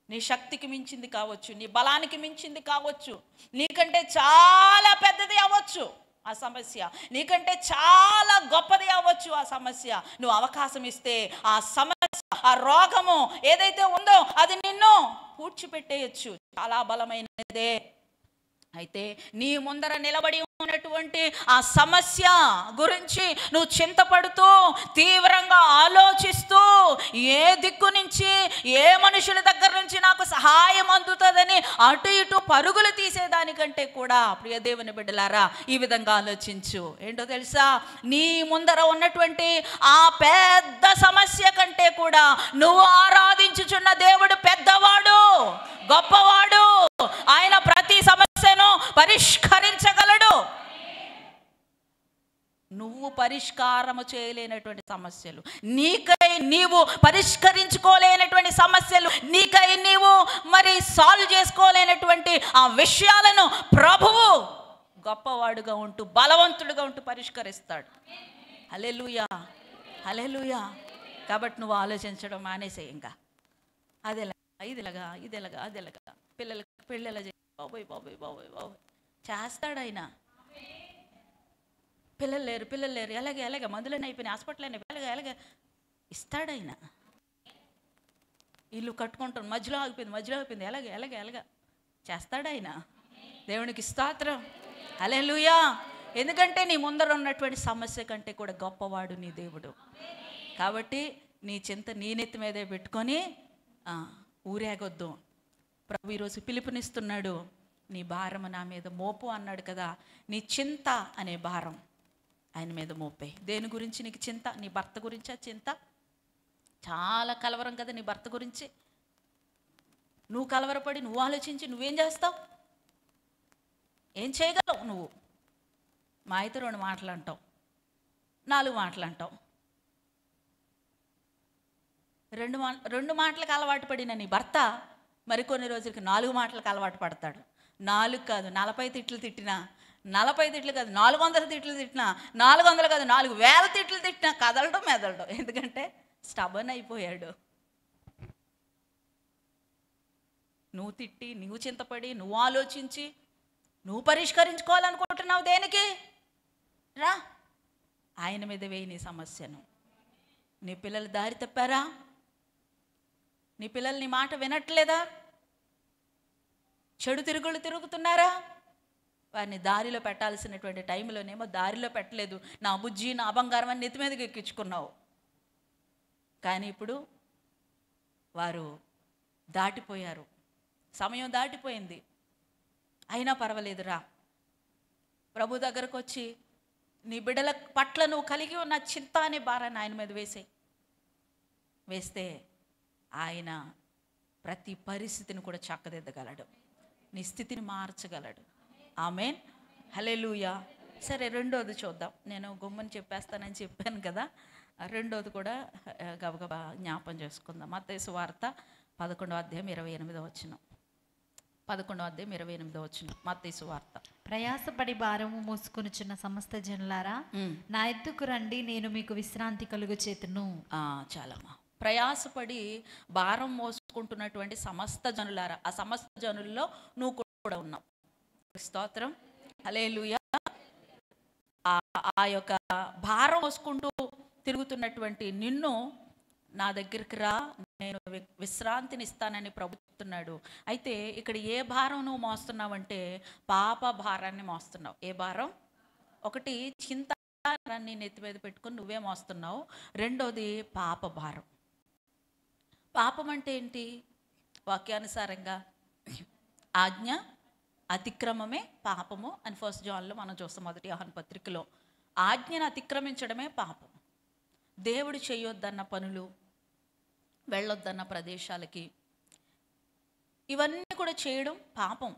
A: నీ శక్తికి మించింది కావచ్చు, నీ బలానికి మించింది కావచ్చు, నీకంటే చాలా పెద్దది అవ్వచ్చు ఆ సమస్య, నీకంటే చాలా గొప్పది అవ్వచ్చు ఆ సమస్య. నువ్వు అవకాశం ఇస్తే ఆ సమస్య, ఆ రోగము ఏదైతే ఉందో అది నిన్ను పూడ్చిపెట్టేయచ్చు. చాలా బలమైనదే. అయితే నీ ముందర నిలబడి ఉన్నటువంటి ఆ సమస్య గురించి నువ్వు చింతపడుతూ తీవ్రంగా ఆలోచిస్తూ ఏ దిక్కు నుంచి ఏ మనుషుల దగ్గర నుంచి నాకు సహాయం అందుతుందని అటు ఇటు పరుగులు తీసేదానికంటే కూడా ప్రియ దేవుని బిడ్డలారా ఈ విధంగా ఆలోచించు. ఏంటో తెలుసా, నీ ముందర ఉన్నటువంటి ఆ పెద్ద సమస్య కంటే కూడా నువ్వు ఆరాధించుచున్న దేవుడు పెద్దవాడు, గొప్పవాడు. ఆయన ప్రతి సమస్యను పరిష్కరించగలడు. నువ్వు పరిష్కారము చేయలేనటువంటి సమస్యలు, నీకై నీవు పరిష్కరించుకోలేనటువంటి సమస్యలు, నీకై నీవు మరి సాల్వ్ చేసుకోలేనటువంటి ఆ విషయాలను ప్రభువు గొప్పవాడుగా ఉంటూ బలవంతుడుగా ఉంటూ పరిష్కరిస్తాడు. హల్లెలూయా, హల్లెలూయా. కాబట్టి నువ్వు ఆలోచించడం మానేసేయి. ఇంకా ఇదిలాగా అదిలాగా పిల్లలకి పెళ్ళిలా బాబోయ్ బాబోయ్ బాబోయ్ బాబోయ్ చేస్తాడు ఆయన. పిల్లలు లేరు ఎలాగే మందులన్నీ అయిపోయినాయి, హాస్పిటల్ అయినా ఎలాగే ఇస్తాడు ఆయన. ఇల్లు కట్టుకుంటాను, మధ్యలో ఆగిపోయింది ఎలాగే చేస్తాడు ఆయన. దేవునికి స్తోత్రం. హల్లెలూయా. ఎందుకంటే నీ ముందర ఉన్నటువంటి సమస్య కంటే కూడా గొప్పవాడు నీ దేవుడు. కాబట్టి నీ చింత నీ నెత్తి మీదే పెట్టుకొని ఊరేగొద్దు. ప్రభు ఈరోజు పిలుపునిస్తున్నాడు, నీ భారము నా మీద మోపు అన్నాడు కదా. నీ చింత అనే భారం ఆయన మీద మోపే. దేని గురించి నీకు చింత? నీ భర్త గురించా చింత? చాలా కలవరం కదా నీ భర్త గురించి. నువ్వు కలవరపడి నువ్వు ఆలోచించి నువ్వేం చేస్తావు? ఏం చేయగలవు నువ్వు? మా అయితే 2 మాటలు అంటావు, 4 మాటలు అంటావు. 2 మాటలకు అలవాటు పడిన నీ భర్త మరికొన్ని రోజులకి 4 మాటలకు అలవాటు పడతాడు. 4 కాదు 40 తిట్లు తిట్టినా, 40 తిట్లు కాదు 400 తిట్లు తిట్టినా, 400 కాదు 4000 తిట్లు తిట్టినా కదలడం మెదలడం. ఎందుకంటే స్టబన్ అయిపోయాడు. నువ్వు తిట్టి, నువ్వు చింతపడి, నువ్వు ఆలోచించి, నువ్వు పరిష్కరించుకోవాలనుకుంటున్నావు. దేనికి రా, ఆయన మీద వేయి నీ సమస్యను. నీ పిల్లలు దారి తప్పారా? నీ పిల్లలు నీ మాట వినట్లేదా? చెడు తిరుగులు తిరుగుతున్నారా? వారిని దారిలో పెట్టాల్సినటువంటి టైంలోనేమో దారిలో పెట్టలేదు. నా బుజ్జి నా బంగారం అని నెత్తి మీదకి ఎక్కించుకున్నావు. కానీ ఇప్పుడు వారు దాటిపోయారు, సమయం దాటిపోయింది. అయినా పర్వాలేదురా, ప్రభు దగ్గరకు వచ్చి నీ బిడ్డల పట్ల నువ్వు కలిగి ఉన్న చింత అనే భారాన్ని ఆయన మీద వేస్తే ఆయన ప్రతి పరిస్థితిని కూడా చక్కదిద్దగలడు, నీ స్థితిని మార్చగలడు. ఆమేన్, హల్లెలూయా. సరే, 2వది చూద్దాం. నేను గుమ్మని చెప్పేస్తానని చెప్పాను కదా, 2వది కూడా గబగబా జ్ఞాపం చేసుకుందాం. మత్తయి సువార్త 11వ అధ్యాయం 28వ వచనం. 11వ అధ్యాయం 28వ వచనం మత్తయి సువార్త.
C: ప్రయాసపడి భారము మోసుకొనుచున్న సమస్త జనులారా నా ఎద్దుకు రండి, నేను మీకు విశ్రాంతి కలుగు చేతును.
A: చాలమ్మా. ప్రయాసపడి భారం మోసుకుంటున్నటువంటి సమస్త జనులారా, ఆ సమస్త జనుల్లో నువ్వు కూడా ఉన్నావు. స్తోత్రం, హల్లెలూయా. ఆ యొక్క భారం మోసుకుంటూ తిరుగుతున్నటువంటి నిన్ను నా దగ్గరికి రా, నేను విశ్రాంతిని ఇస్తానని ప్రభుత్తున్నాడు. అయితే ఇక్కడ ఏ భారం నువ్వు మోస్తున్నావంటే పాప భారాన్ని మోస్తున్నావు. ఏ భారం? ఒకటి చింతాన్ని నెత్తి మీద పెట్టుకొని నువ్వే మోస్తున్నావు. 2వది పాప భారం. పాపం అంటే ఏంటి? వాక్యానుసారంగా ఆజ్ఞ అతిక్రమమే పాపము అని 1 జాన్లో మనం చూస్తాం. 1 యోహాను పత్రికలో ఆజ్ఞను అతిక్రమించడమే పాపం. దేవుడు చేయొద్దన్న పనులు, వెళ్ళొద్దన్న ప్రదేశాలకి, ఇవన్నీ కూడా చేయడం పాపం.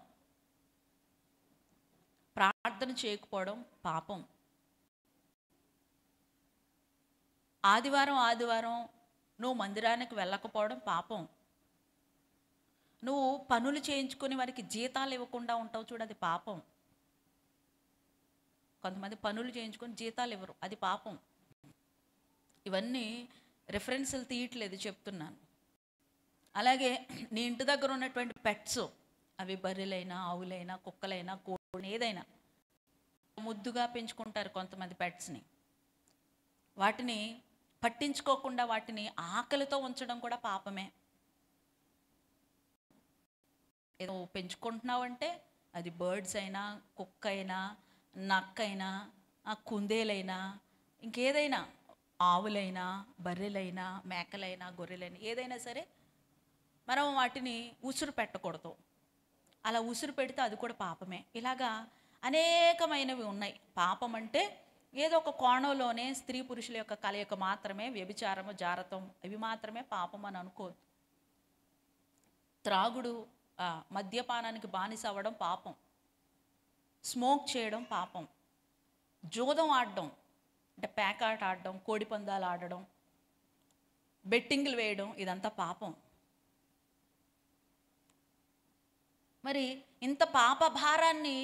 A: ప్రార్థన చేయకపోవడం పాపం. ఆదివారం నువ్వు మందిరానికి వెళ్ళకపోవడం పాపం. నువ్వు పనులు చేయించుకొని వారికి జీతాలు ఇవ్వకుండా ఉంటావు చూడు, అది పాపం. కొంతమంది పనులు చేయించుకొని జీతాలు ఇవ్వరు, అది పాపం. ఇవన్నీ రెఫరెన్సులు తీయట్లేదు, చెప్తున్నాను. అలాగే నీ ఇంటి దగ్గర ఉన్నటువంటి పెట్స్, అవి బర్రెలైనా ఆవులైనా కుక్కలైనా కోడి ఏదైనా ముద్దుగా పెంచుకుంటారు కొంతమంది పెట్స్ని. వాటిని పట్టించుకోకుండా వాటిని ఆకలితో ఉంచడం కూడా పాపమే. ఏదో పెంచుకుంటున్నావంటే అది బర్డ్స్ అయినా కుక్క అయినా నక్కైనా కుందేలైనా ఇంకేదైనా ఆవులైనా బర్రెలైనా మేకలైనా గొర్రెలైనా ఏదైనా సరే మనం వాటిని ఉసురు పెట్టకూడదు. అలా ఉసురు పెడితే అది కూడా పాపమే. ఇలాగా అనేకమైనవి ఉన్నాయి. పాపం అంటే ఏదో ఒక కోణంలోనే స్త్రీ పురుషుల యొక్క కలయిక మాత్రమే వ్యభిచారము జారతం ఇవి మాత్రమే పాపం అని అనుకోవద్దు. త్రాగుడు మద్యపానానికి బానిస అవ్వడం పాపం. స్మోక్ చేయడం పాపం. జూదం ఆడడం అంటే పేకాట ఆడడం, కోడి పందాలు ఆడడం, బెట్టింగ్లు వేయడం ఇదంతా పాపం. మరి ఇంత పాప భారాన్ని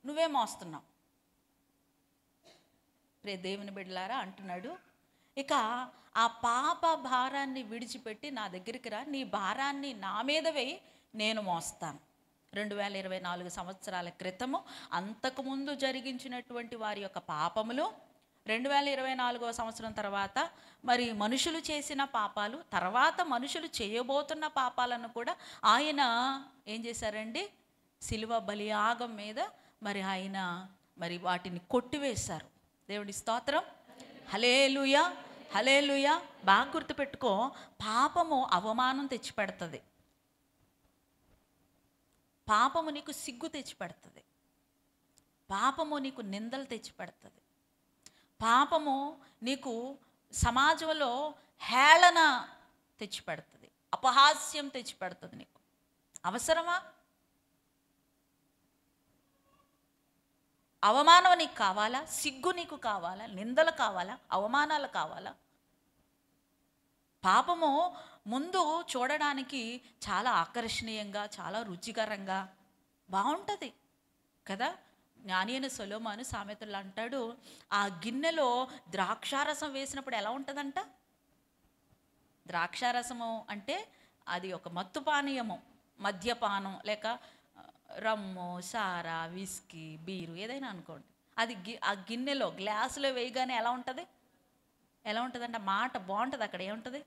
A: నువ్వే మోస్తున్నావు. రే దేవుని బిడ్డలారా అంటున్నాడు, ఇక ఆ పాప భారాన్ని విడిచిపెట్టి నా దగ్గరికి రా, నీ భారాన్ని నా మీద వేయి, నేను మోస్తాను. 2024 సంవత్సరాల క్రితము అంతకుముందు జరిగించినటువంటి వారి యొక్క పాపములు, 2024వ సంవత్సరం తర్వాత మరి మనుషులు చేసిన పాపాలు, తర్వాత మనుషులు చేయబోతున్న పాపాలను కూడా ఆయన ఏం చేశారండి, సిలువ బలియాగం మీద మరి ఆయన మరి వాటిని కొట్టివేశారు. దేవుడి స్తోత్రం, హల్లెలూయా హల్లెలూయా. బాగా గుర్తుపెట్టుకో, పాపము అవమానం తెచ్చిపెడుతుంది. పాపము నీకు సిగ్గు తెచ్చిపెడుతుంది. పాపము నీకు నిందలు తెచ్చిపెడుతుంది. పాపము నీకు సమాజంలో హేళన తెచ్చిపెడుతుంది, అపహాస్యం తెచ్చిపెడుతుంది. నీకు అవసరమా? అవమానం నీకు కావాలా? సిగ్గు నీకు కావాలా? నిందలు కావాలా? అవమానాలు కావాలా? పాపము ముందు చూడడానికి చాలా ఆకర్షణీయంగా, చాలా రుచికరంగా బాగుంటుంది కదా. జ్ఞాని అయిన సొలొమోను సామెతలు అంటాడు, ఆ గిన్నెలో ద్రాక్షారసం వేసినప్పుడు ఎలా ఉంటుందంట. ద్రాక్షారసము అంటే అది ఒక మత్తు పానీయము, మద్యపానం లేక రమ్ము సారా విస్కీ బీరు ఏదైనా అనుకోండి. అది ఆ గిన్నెలో గ్లాసులో వేయగానే ఎలా ఉంటుంది, ఎలా ఉంటుందంటే మాట బాగుంటుంది. అక్కడ ఏముంటుంది,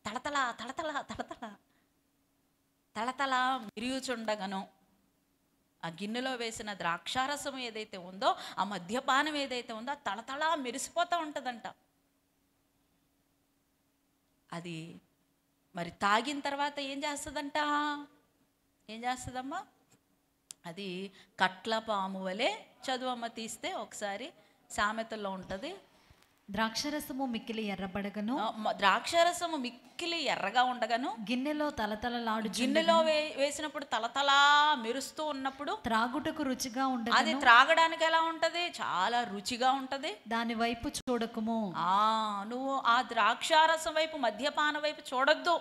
A: తళతళ తళతళ తళతళ తళతళ మిరియుచుండగను. ఆ గిన్నెలో వేసిన ద్రాక్షారసం ఏదైతే ఉందో, ఆ మద్యపానం ఏదైతే ఉందో తళతళ మెరిసిపోతూ ఉంటుందంట. అది మరి తాగిన తర్వాత ఏం చేస్తుందంట, ఏం చేస్తుందమ్మా, అది కట్ల పాము వలె, చదువమ్మ తీస్తే ఒకసారి సామెతల్లో ఉంటుంది.
C: ద్రాక్షరసము మిక్కిలి ఎర్రబడగను,
A: ద్రాక్షరసము మిక్కిలి ఎర్రగా ఉండగను,
C: గిన్నెలో తలతలలాడు,
A: గిన్నెలో వేసినప్పుడు తలతలా మెరుస్తూ ఉన్నప్పుడు
C: త్రాగుటకు రుచిగా ఉండదు.
A: అది త్రాగడానికి ఎలా ఉంటది, చాలా రుచిగా ఉంటది.
C: దాని వైపు చూడకుము.
A: నువ్వు ఆ ద్రాక్షారసం వైపు, మద్యపాన వైపు చూడొద్దు.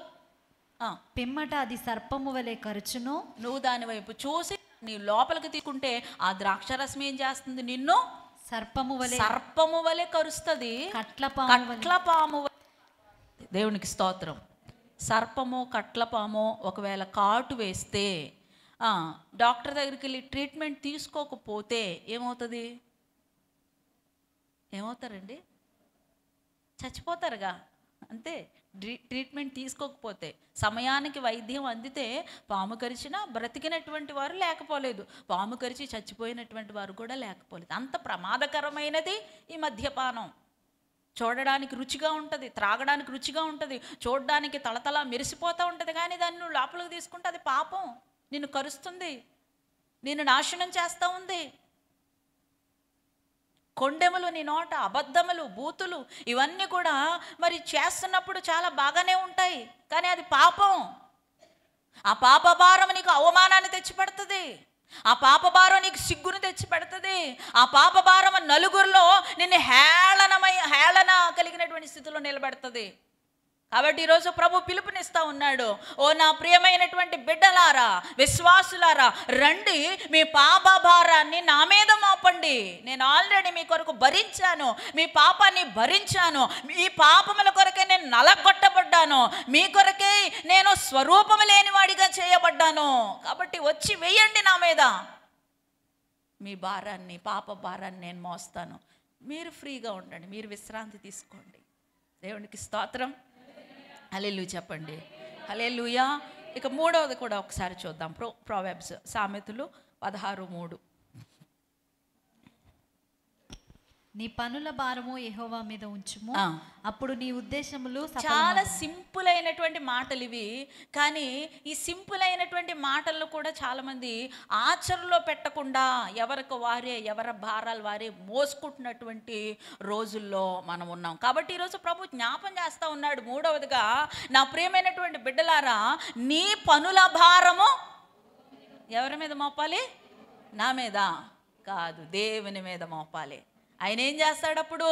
C: పిమ్మట అది సర్పము వలె కరుచును.
A: నువ్వు దాని వైపు చూసి నీ లోపలికి తీసుకుంటే ఆ ద్రాక్షారసం ఏం చేస్తుంది, నిన్ను సర్పము వలె కరుస్తుంది, కట్లపాము. దేవునికి స్తోత్రం. సర్పము కట్లపాము ఒకవేళ కాటు వేస్తే, డాక్టర్ దగ్గరికి వెళ్ళి ట్రీట్మెంట్ తీసుకోకపోతే ఏమవుతుంది, ఏమవుతారండి, చచ్చిపోతారుగా అంతే. ట్రీట్మెంట్ తీసుకోకపోతే, సమయానికి వైద్యం అందితే పాము కరిచినా బ్రతికినటువంటి వారు లేకపోలేదు, పాము కరిచి చచ్చిపోయినటువంటి వారు కూడా లేకపోలేదు. అంత ప్రమాదకరమైనది ఈ మద్యపానం. చూడడానికి రుచిగా ఉంటుంది, త్రాగడానికి రుచిగా ఉంటుంది, చూడడానికి తళతళ మెరిసిపోతూ ఉంటుంది, కానీ దాన్ని నువ్వు లోపలికి తీసుకుంటే అది పాపం. నిన్ను కరుస్తుంది, నిన్ను నాశనం చేస్తూ ఉంది. కొండెములు నీ నోట, అబద్ధములు, బూతులు ఇవన్నీ కూడా మరి చేస్తున్నప్పుడు చాలా బాగానే ఉంటాయి, కానీ అది పాపం. ఆ పాప భారం నీకు అవమానాన్ని తెచ్చిపెడుతుంది, ఆ పాప భారం నీకు సిగ్గును తెచ్చిపెడుతుంది. పెడుతుంది. ఆ పాప భారం నలుగురిలో నిన్ను హేళన కలిగినటువంటి స్థితిలో నిలబెడుతుంది. కాబట్టి ఈరోజు ప్రభు పిలుపునిస్తా ఉన్నాడు. ఓ నా ప్రియమైనటువంటి బిడ్డలారా, విశ్వాసులారా, రండి, మీ పాప భారాన్ని నా మీద మోపండి. నేను ఆల్రెడీ మీ కొరకు భరించాను, మీ పాపాన్ని భరించాను, మీ పాపముల కొరకే నేను నలగొట్టబడ్డాను, మీ కొరకే నేను స్వరూపము లేనివాడిగా చేయబడ్డాను. కాబట్టి వచ్చి వేయండి నా మీద మీ భారాన్ని, పాప భారాన్ని నేను మోస్తాను. మీరు ఫ్రీగా ఉండండి, మీరు విశ్రాంతి తీసుకోండి. దేవునికి స్తోత్రం. హల్లెలూయా చెప్పండి. హల్లెలూయా. ఇక మూడవది కూడా ఒకసారి చూద్దాం. ప్రొవెర్బ్స్, సామెతలు 16:3.
C: నీ పనుల భారము యెహోవా మీద ఉంచుము, అప్పుడు నీ ఉద్దేశములు
A: చాలా సింపుల్ అయినటువంటి మాటలు ఇవి. కానీ ఈ సింపుల్ అయినటువంటి మాటలను కూడా చాలామంది ఆచరణలో పెట్టకుండా ఎవరికి వారే, ఎవరి భారాలు వారే మోసుకుంటున్నటువంటి రోజుల్లో మనం ఉన్నాం. కాబట్టి ఈరోజు ప్రభు జ్ఞాపం చేస్తూ ఉన్నాడు. మూడవదిగా, నా ప్రియమైనటువంటి బిడ్డలారా, నీ పనుల భారము ఎవరి మీద మోపాలి? నా మీద కాదు, దేవుని మీద మోపాలి. ఆయన ఏం చేస్తాడు అప్పుడు?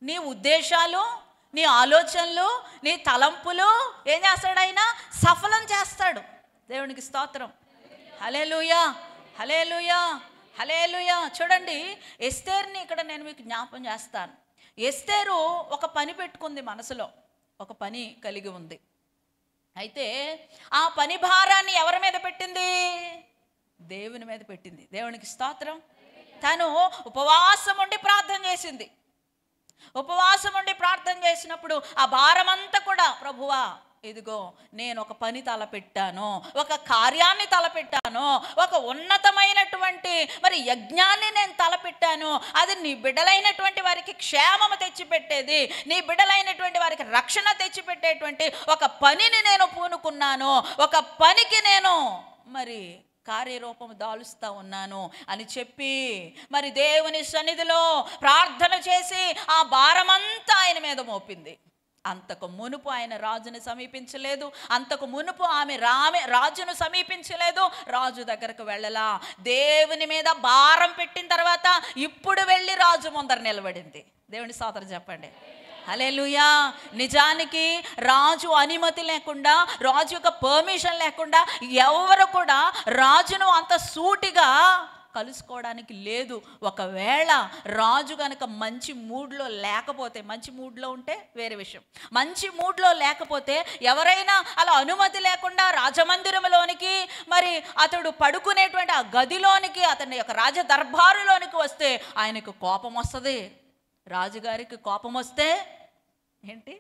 A: నీ ఉద్దేశాలు, నీ ఆలోచనలు, నీ తలంపులు ఏం చేస్తాడు? ఆయన సఫలం చేస్తాడు. దేవునికి స్తోత్రం. హల్లెలూయా, హల్లెలూయా, హల్లెలూయా. చూడండి, ఎస్తేరుని ఇక్కడ నేను మీకు జ్ఞాపం చేస్తాను. ఎస్తేరు ఒక పని పెట్టుకుంది, మనసులో ఒక పని కలిగి ఉంది. అయితే ఆ పని భారాన్ని ఎవరి మీద పెట్టింది? దేవుని మీద పెట్టింది. దేవునికి స్తోత్రం. తను ఉపవాసం ఉండి ప్రార్థన చేసింది. ఉపవాసం ఉండి ప్రార్థన చేసినప్పుడు ఆ భారమంతా కూడా, ప్రభువా ఇదిగో నేను ఒక పని తలపెట్టాను, ఒక కార్యాన్ని తలపెట్టాను, ఒక ఉన్నతమైనటువంటి యజ్ఞాన్ని నేను తలపెట్టాను. అది నీ బిడ్డలైనటువంటి వారికి క్షేమము తెచ్చిపెట్టేది, నీ బిడ్డలైనటువంటి వారికి రక్షణ తెచ్చిపెట్టేటువంటి ఒక పనిని నేను పూనుకున్నాను, ఒక పనికి నేను కార్యరూపము దాలుస్తా ఉన్నాను అని చెప్పి దేవుని సన్నిధిలో ప్రార్థన చేసి ఆ భారమంతా ఆయన మీద మోపింది. అంతకు మునుపు ఆయన రాజును సమీపించలేదు, అంతకు మునుపు ఆమె రాజును సమీపించలేదు, రాజు దగ్గరకు వెళ్ళలా. దేవుని మీద భారం పెట్టిన తర్వాత ఇప్పుడు వెళ్ళి రాజు ముందర నిలబడింది. దేవుని స్తోత్రం చెప్పండి. హల్లెలూయా. నిజానికి రాజు అనుమతి లేకుండా, రాజు యొక్క పర్మిషన్ లేకుండా ఎవరు కూడా రాజును అంత సూటిగా కలుసుకోవడానికి లేదు. ఒకవేళ రాజు కనుక మంచి మూడ్లో లేకపోతే, మంచి మూడ్లో ఉంటే వేరే విషయం, మంచి మూడ్లో లేకపోతే ఎవరైనా అలా అనుమతి లేకుండా రాజమందిరంలోనికి అతడు పడుకునేటువంటి ఆ గదిలోనికి, అతని యొక్క రాజ దర్బారులోనికి వస్తే ఆయనకు కోపం వస్తుంది. రాజుగారికి కోపం వస్తే ఏంటి,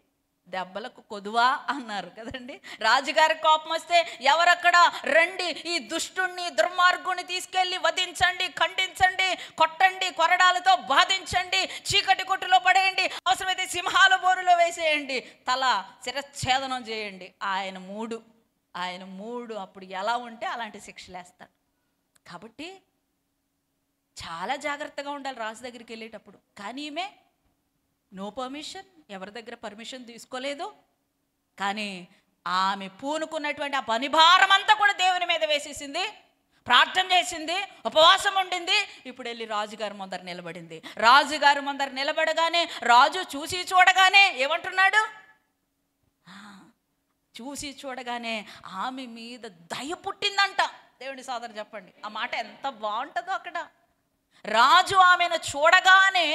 A: దెబ్బలకు కొదువా అన్నారు కదండి. రాజుగారికి కోపం వస్తే ఎవరక్కడ, రండి ఈ దుష్టుణ్ణి, దుర్మార్గుని తీసుకెళ్ళి వధించండి, ఖండించండి, కొట్టండి, కొరడాలతో బాధించండి, చీకటి కొట్టులో పడేయండి, అవసరమైతే సింహాల బోరులో వేసేయండి, తల శిరచ్ఛేదనం చేయండి. ఆయన మూడు అప్పుడు ఎలా ఉంటే అలాంటి శిక్షలు వేస్తాడు. కాబట్టి చాలా జాగ్రత్తగా ఉండాలి రాజు దగ్గరికి వెళ్ళేటప్పుడు. కానీ ఈమె నో పర్మిషన్, ఎవరి దగ్గర పర్మిషన్ తీసుకోలేదు. కానీ ఆమె పూనుకున్నటువంటి ఆ పని భారం అంతా కూడా దేవుని మీద వేసేసింది, ప్రార్థన చేసింది, ఉపవాసం ఉండింది. ఇప్పుడు వెళ్ళి రాజుగారి ముందర నిలబడింది. రాజుగారి ముందర నిలబడగానే రాజు చూసి చూడగానే ఏమంటున్నాడు? చూసి చూడగానే ఆమె మీద దయ పుట్టిందంట. దేవుని సోదరు చెప్పండి, ఆ మాట ఎంత బాగుంటుందో అక్కడ. రాజు ఆమెను చూడగానే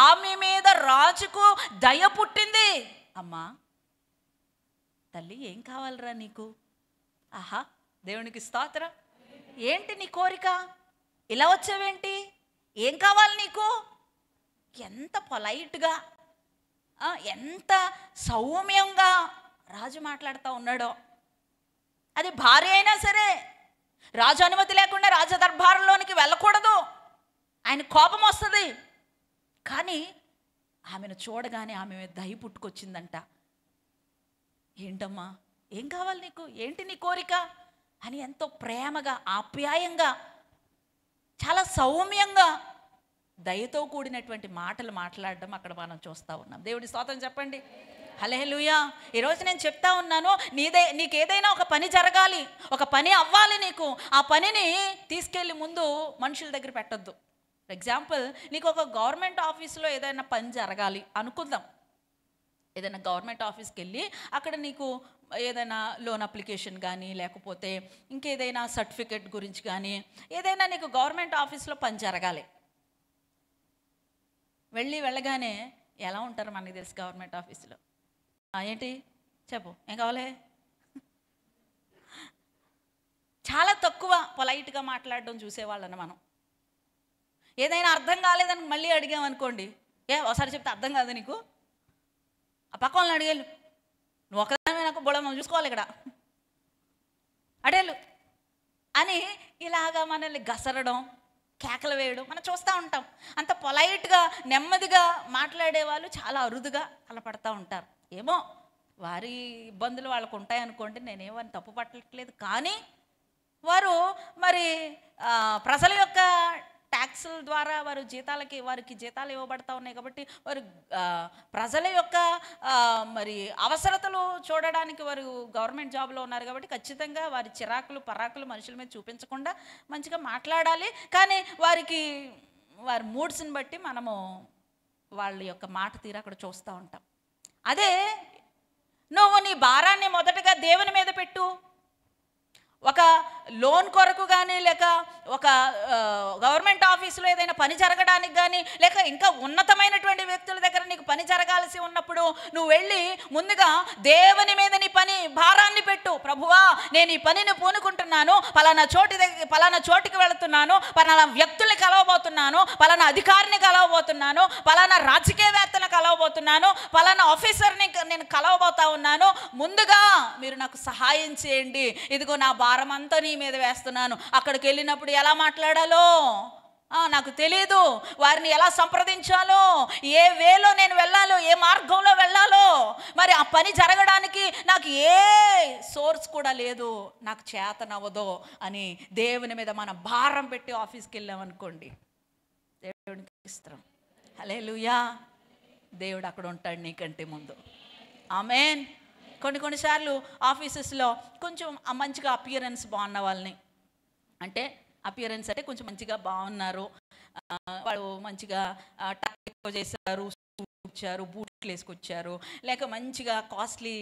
A: ఆమె మీద రాజుకు దయ పుట్టింది. అమ్మా తల్లి, ఏం కావాలరా నీకు? ఆహా, దేవునికి స్తోత్రం. ఏంటి నీ కోరిక? ఇలా వచ్చావేంటి? ఏం కావాలి నీకు? ఎంత పొలైట్గా, ఎంత సౌమ్యంగా రాజు మాట్లాడుతూ ఉన్నాడో. అది భార్య అయినా సరే రాజు అనుమతి లేకుండా రాజదర్బారులోనికి వెళ్ళకూడదు, ఆయన కోపం వస్తుంది. కానీ ఆమెను చూడగానే ఆమె మీద దయ పుట్టుకొచ్చిందంట. ఏంటమ్మా, ఏం కావాలి నీకు? ఏంటి నీ కోరిక అని ఎంతో ప్రేమగా, ఆప్యాయంగా, చాలా సౌమ్యంగా, దయతో కూడినటువంటి మాటలు మాట్లాడడం అక్కడ మనం చూస్తూ ఉన్నాం. దేవుడి స్తోత్రం చెప్పండి. హల్లెలూయా. ఈరోజు నేను చెప్తా ఉన్నాను, నీకేదైనా ఒక పని జరగాలి, ఒక పని అవ్వాలి నీకు. ఆ పనిని తీసుకెళ్ళి ముందు మనుషుల దగ్గర పెట్టొద్దు. ఫర్ ఎగ్జాంపుల్, నీకు ఒక గవర్నమెంట్ ఆఫీస్లో ఏదైనా పని జరగాలి అనుకుందాం. ఏదైనా గవర్నమెంట్ ఆఫీస్కి వెళ్ళి అక్కడ నీకు ఏదైనా లోన్ అప్లికేషన్ కానీ, లేకపోతే ఇంకేదైనా సర్టిఫికెట్ గురించి కానీ, ఏదైనా నీకు గవర్నమెంట్ ఆఫీస్లో పని జరగాలి. వెళ్ళగానే ఎలా ఉంటారు మనకి తెలుసు గవర్నమెంట్ ఆఫీసులో. ఏంటి చెప్పు, ఏం కావాలి? చాలా తక్కువ పొలైట్గా మాట్లాడడం చూసేవాళ్ళని మనం. ఏదైనా అర్థం కాలేదని మళ్ళీ అడిగామనుకోండి, ఒకసారి చెప్తే అర్థం కాదు నీకు, ఆ పక్క వాళ్ళని అడిగేళ్ళు, నువ్వు ఒకదాని నాకు బుడం చూసుకోవాలి ఇక్కడ అడేళ్ళు అని ఇలాగా మనల్ని గసరడం, కేకలు వేయడం మనం చూస్తూ ఉంటాం. అంత పొలైట్గా నెమ్మదిగా మాట్లాడే వాళ్ళు చాలా అరుదుగా కనపడతా ఉంటారు. ఏమో వారి ఇబ్బందులు వాళ్ళకు ఉంటాయనుకోండి, నేనేమని తప్పు పట్టట్లేదు. కానీ వారు మరి ప్రజల యొక్క ట్యాక్సుల ద్వారా వారికి జీతాలు ఇవ్వబడతా ఉన్నాయి కాబట్టి వారు ప్రజల యొక్క మరి అవసరతలు చూడడానికి వారు గవర్నమెంట్ జాబ్లో ఉన్నారు కాబట్టి ఖచ్చితంగా వారి చిరాకులు పరాకులు మనుషుల మీద చూపించకుండా మంచిగా మాట్లాడాలి. కానీ వారి మూడ్స్ని బట్టి మనము వాళ్ళ యొక్క మాట తీరు అక్కడ చూస్తూ ఉంటాం. అదే నువ్వు నీ భారాన్ని మొదటగా దేవుని మీద పెట్టు. ఒక లోన్ కొరకు కానీ, లేక ఒక గవర్నమెంట్ ఆఫీసులో ఏదైనా పని జరగడానికి కానీ, లేక ఇంకా ఉన్నతమైనటువంటి వ్యక్తుల దగ్గర నీకు పని జరగాల్సి ఉన్నప్పుడు నువ్వు వెళ్ళి ముందుగా దేవుని మీద నీ పని భారాన్ని పెట్టు. ప్రభువా, నేను ఈ పనిని పూనుకుంటున్నాను, పలానా చోటికి వెళుతున్నాను, పలానా వ్యక్తుల్ని కలవబోతున్నాను, పలానా అధికారిని కలవబోతున్నాను, పలానా రాజకీయవేత్తలను కలవబోతున్నాను, పలానా ఆఫీసర్ని నేను కలవబోతా ఉన్నాను. ముందుగా మీరు నాకు సహాయం చేయండి. ఇదిగో నా భారం అంతా నీ మీద వేస్తున్నాను. అక్కడికి వెళ్ళినప్పుడు ఎలా మాట్లాడాలో నాకు తెలియదు, వారిని ఎలా సంప్రదించాలో, ఏ వేలో నేను వెళ్ళాలో, ఏ మార్గంలో వెళ్ళాలో, మరి ఆ పని జరగడానికి నాకు ఏ సోర్స్ కూడా లేదు, నాకు చేతనవ్వదో అని దేవుని మీద మనం భారం పెట్టి ఆఫీస్కి వెళ్ళామనుకోండి, దేవుడికి ఇస్తాం. హల్లెలూయా. దేవుడు అక్కడ ఉంటాడు నీకంటే ముందు. ఆమేన్. కొన్నిసార్లు ఆఫీసెస్లో కొంచెం మంచిగా అపియరెన్స్ బాగున్న వాళ్ళని, అంటే అపియరెన్స్ అంటే కొంచెం మంచిగా బాగున్నారు, వాళ్ళు మంచిగా టక్ ఎక్కువ చేశారు, వచ్చారు, బూట్లు వేసుకొచ్చారు, లేక మంచిగా కాస్ట్లీ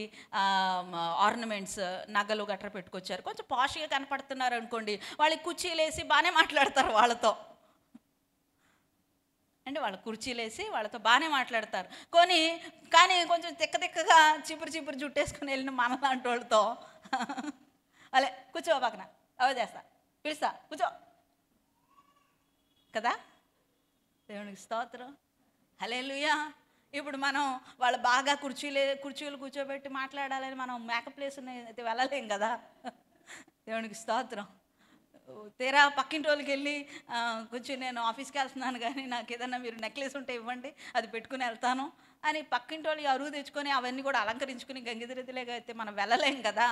A: ఆర్నమెంట్స్ నగలు గట్రా పెట్టుకొచ్చారు, కొంచెం పాష్గా కనపడుతున్నారు అనుకోండి, వాళ్ళకి కుర్చీలు వేసి బాగానే మాట్లాడతారు వాళ్ళతో. అంటే వాళ్ళ కుర్చీలేసి వాళ్ళతో బాగానే మాట్లాడతారు. కానీ కొంచెం తిక్కగా చిపురు జుట్టేసుకుని వెళ్ళిన మనలాంటి వాళ్ళతో అలే కూర్చో పక్కన అవే చేస్తా పిలుస్తా కూర్చో కదా. దేవునికి స్తోత్రం. హల్లెలూయా. ఇప్పుడు మనం వాళ్ళు బాగా కుర్చీలు కూర్చోబెట్టి మాట్లాడాలని మనం మేకప్ ప్లేస్ అయితే వెళ్ళలేం కదా. దేవునికి స్తోత్రం. తీరా పక్కింటి వాళ్ళకి వెళ్ళి కొంచెం నేను ఆఫీస్కి వెళ్తున్నాను కానీ నాకు ఏదన్నా మీరు నెక్లెస్ ఉంటే ఇవ్వండి, అది పెట్టుకుని వెళ్తాను అని పక్కింటి వాళ్ళకి అరువు తెచ్చుకొని అవన్నీ కూడా అలంకరించుకుని గంగిదిరిదిలేగా అయితే మనం వెళ్ళలేం కదా.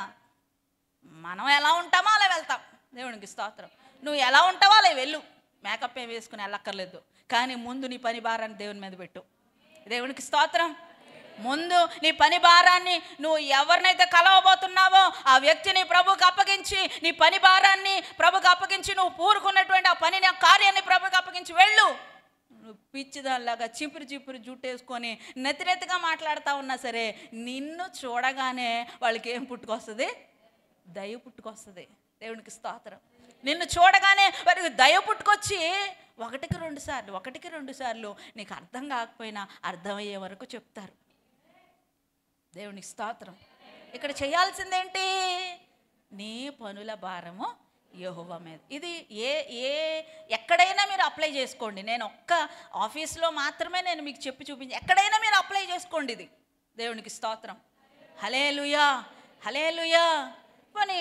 A: మనం ఎలా ఉంటామో అలా వెళ్తాం. దేవునికి స్తోత్రం. నువ్వు ఎలా ఉంటావో అలా వెళ్ళు, మేకప్ ఏం వేసుకుని వెళ్ళక్కర్లేదు. కానీ ముందు నీ పని భారాన్ని దేవుని మీద పెట్టు. దేవునికి స్తోత్రం. ముందు నీ పని భారాన్ని, నువ్వు ఎవరినైతే కలవబోతున్నావో ఆ వ్యక్తిని ప్రభుకి అప్పగించి, నీ పని భారాన్ని ప్రభుకి అప్పగించి, నువ్వు పూరుకున్నటువంటి ఆ పనిని ఆ కార్యాన్ని ప్రభుకి అప్పగించి వెళ్ళు. నువ్వు పిచ్చిదానిలాగా చిపురు జుట్టేసుకొని నెత్తిగా మాట్లాడుతూ ఉన్నా సరే, నిన్ను చూడగానే వాళ్ళకి ఏం పుట్టుకొస్తుంది? దయ పుట్టుకొస్తుంది. దేవునికి స్తోత్రం. నిన్ను చూడగానే వారికి దయ పుట్టుకొచ్చి ఒకటికి రెండు సార్లు నీకు అర్థం కాకపోయినా అర్థమయ్యే వరకు చెప్తారు. దేవునికి స్తోత్రం. ఇక్కడ చేయాల్సిందేంటి? నీ పనుల భారము యెహోవా మీద. ఇది ఎక్కడైనా మీరు అప్లై చేసుకోండి. నేను ఒక్క ఆఫీస్లో మాత్రమే నేను మీకు చూపించి, ఎక్కడైనా మీరు అప్లై చేసుకోండి ఇది. దేవునికి స్తోత్రం. హల్లెలూయా, హల్లెలూయా. పోనీ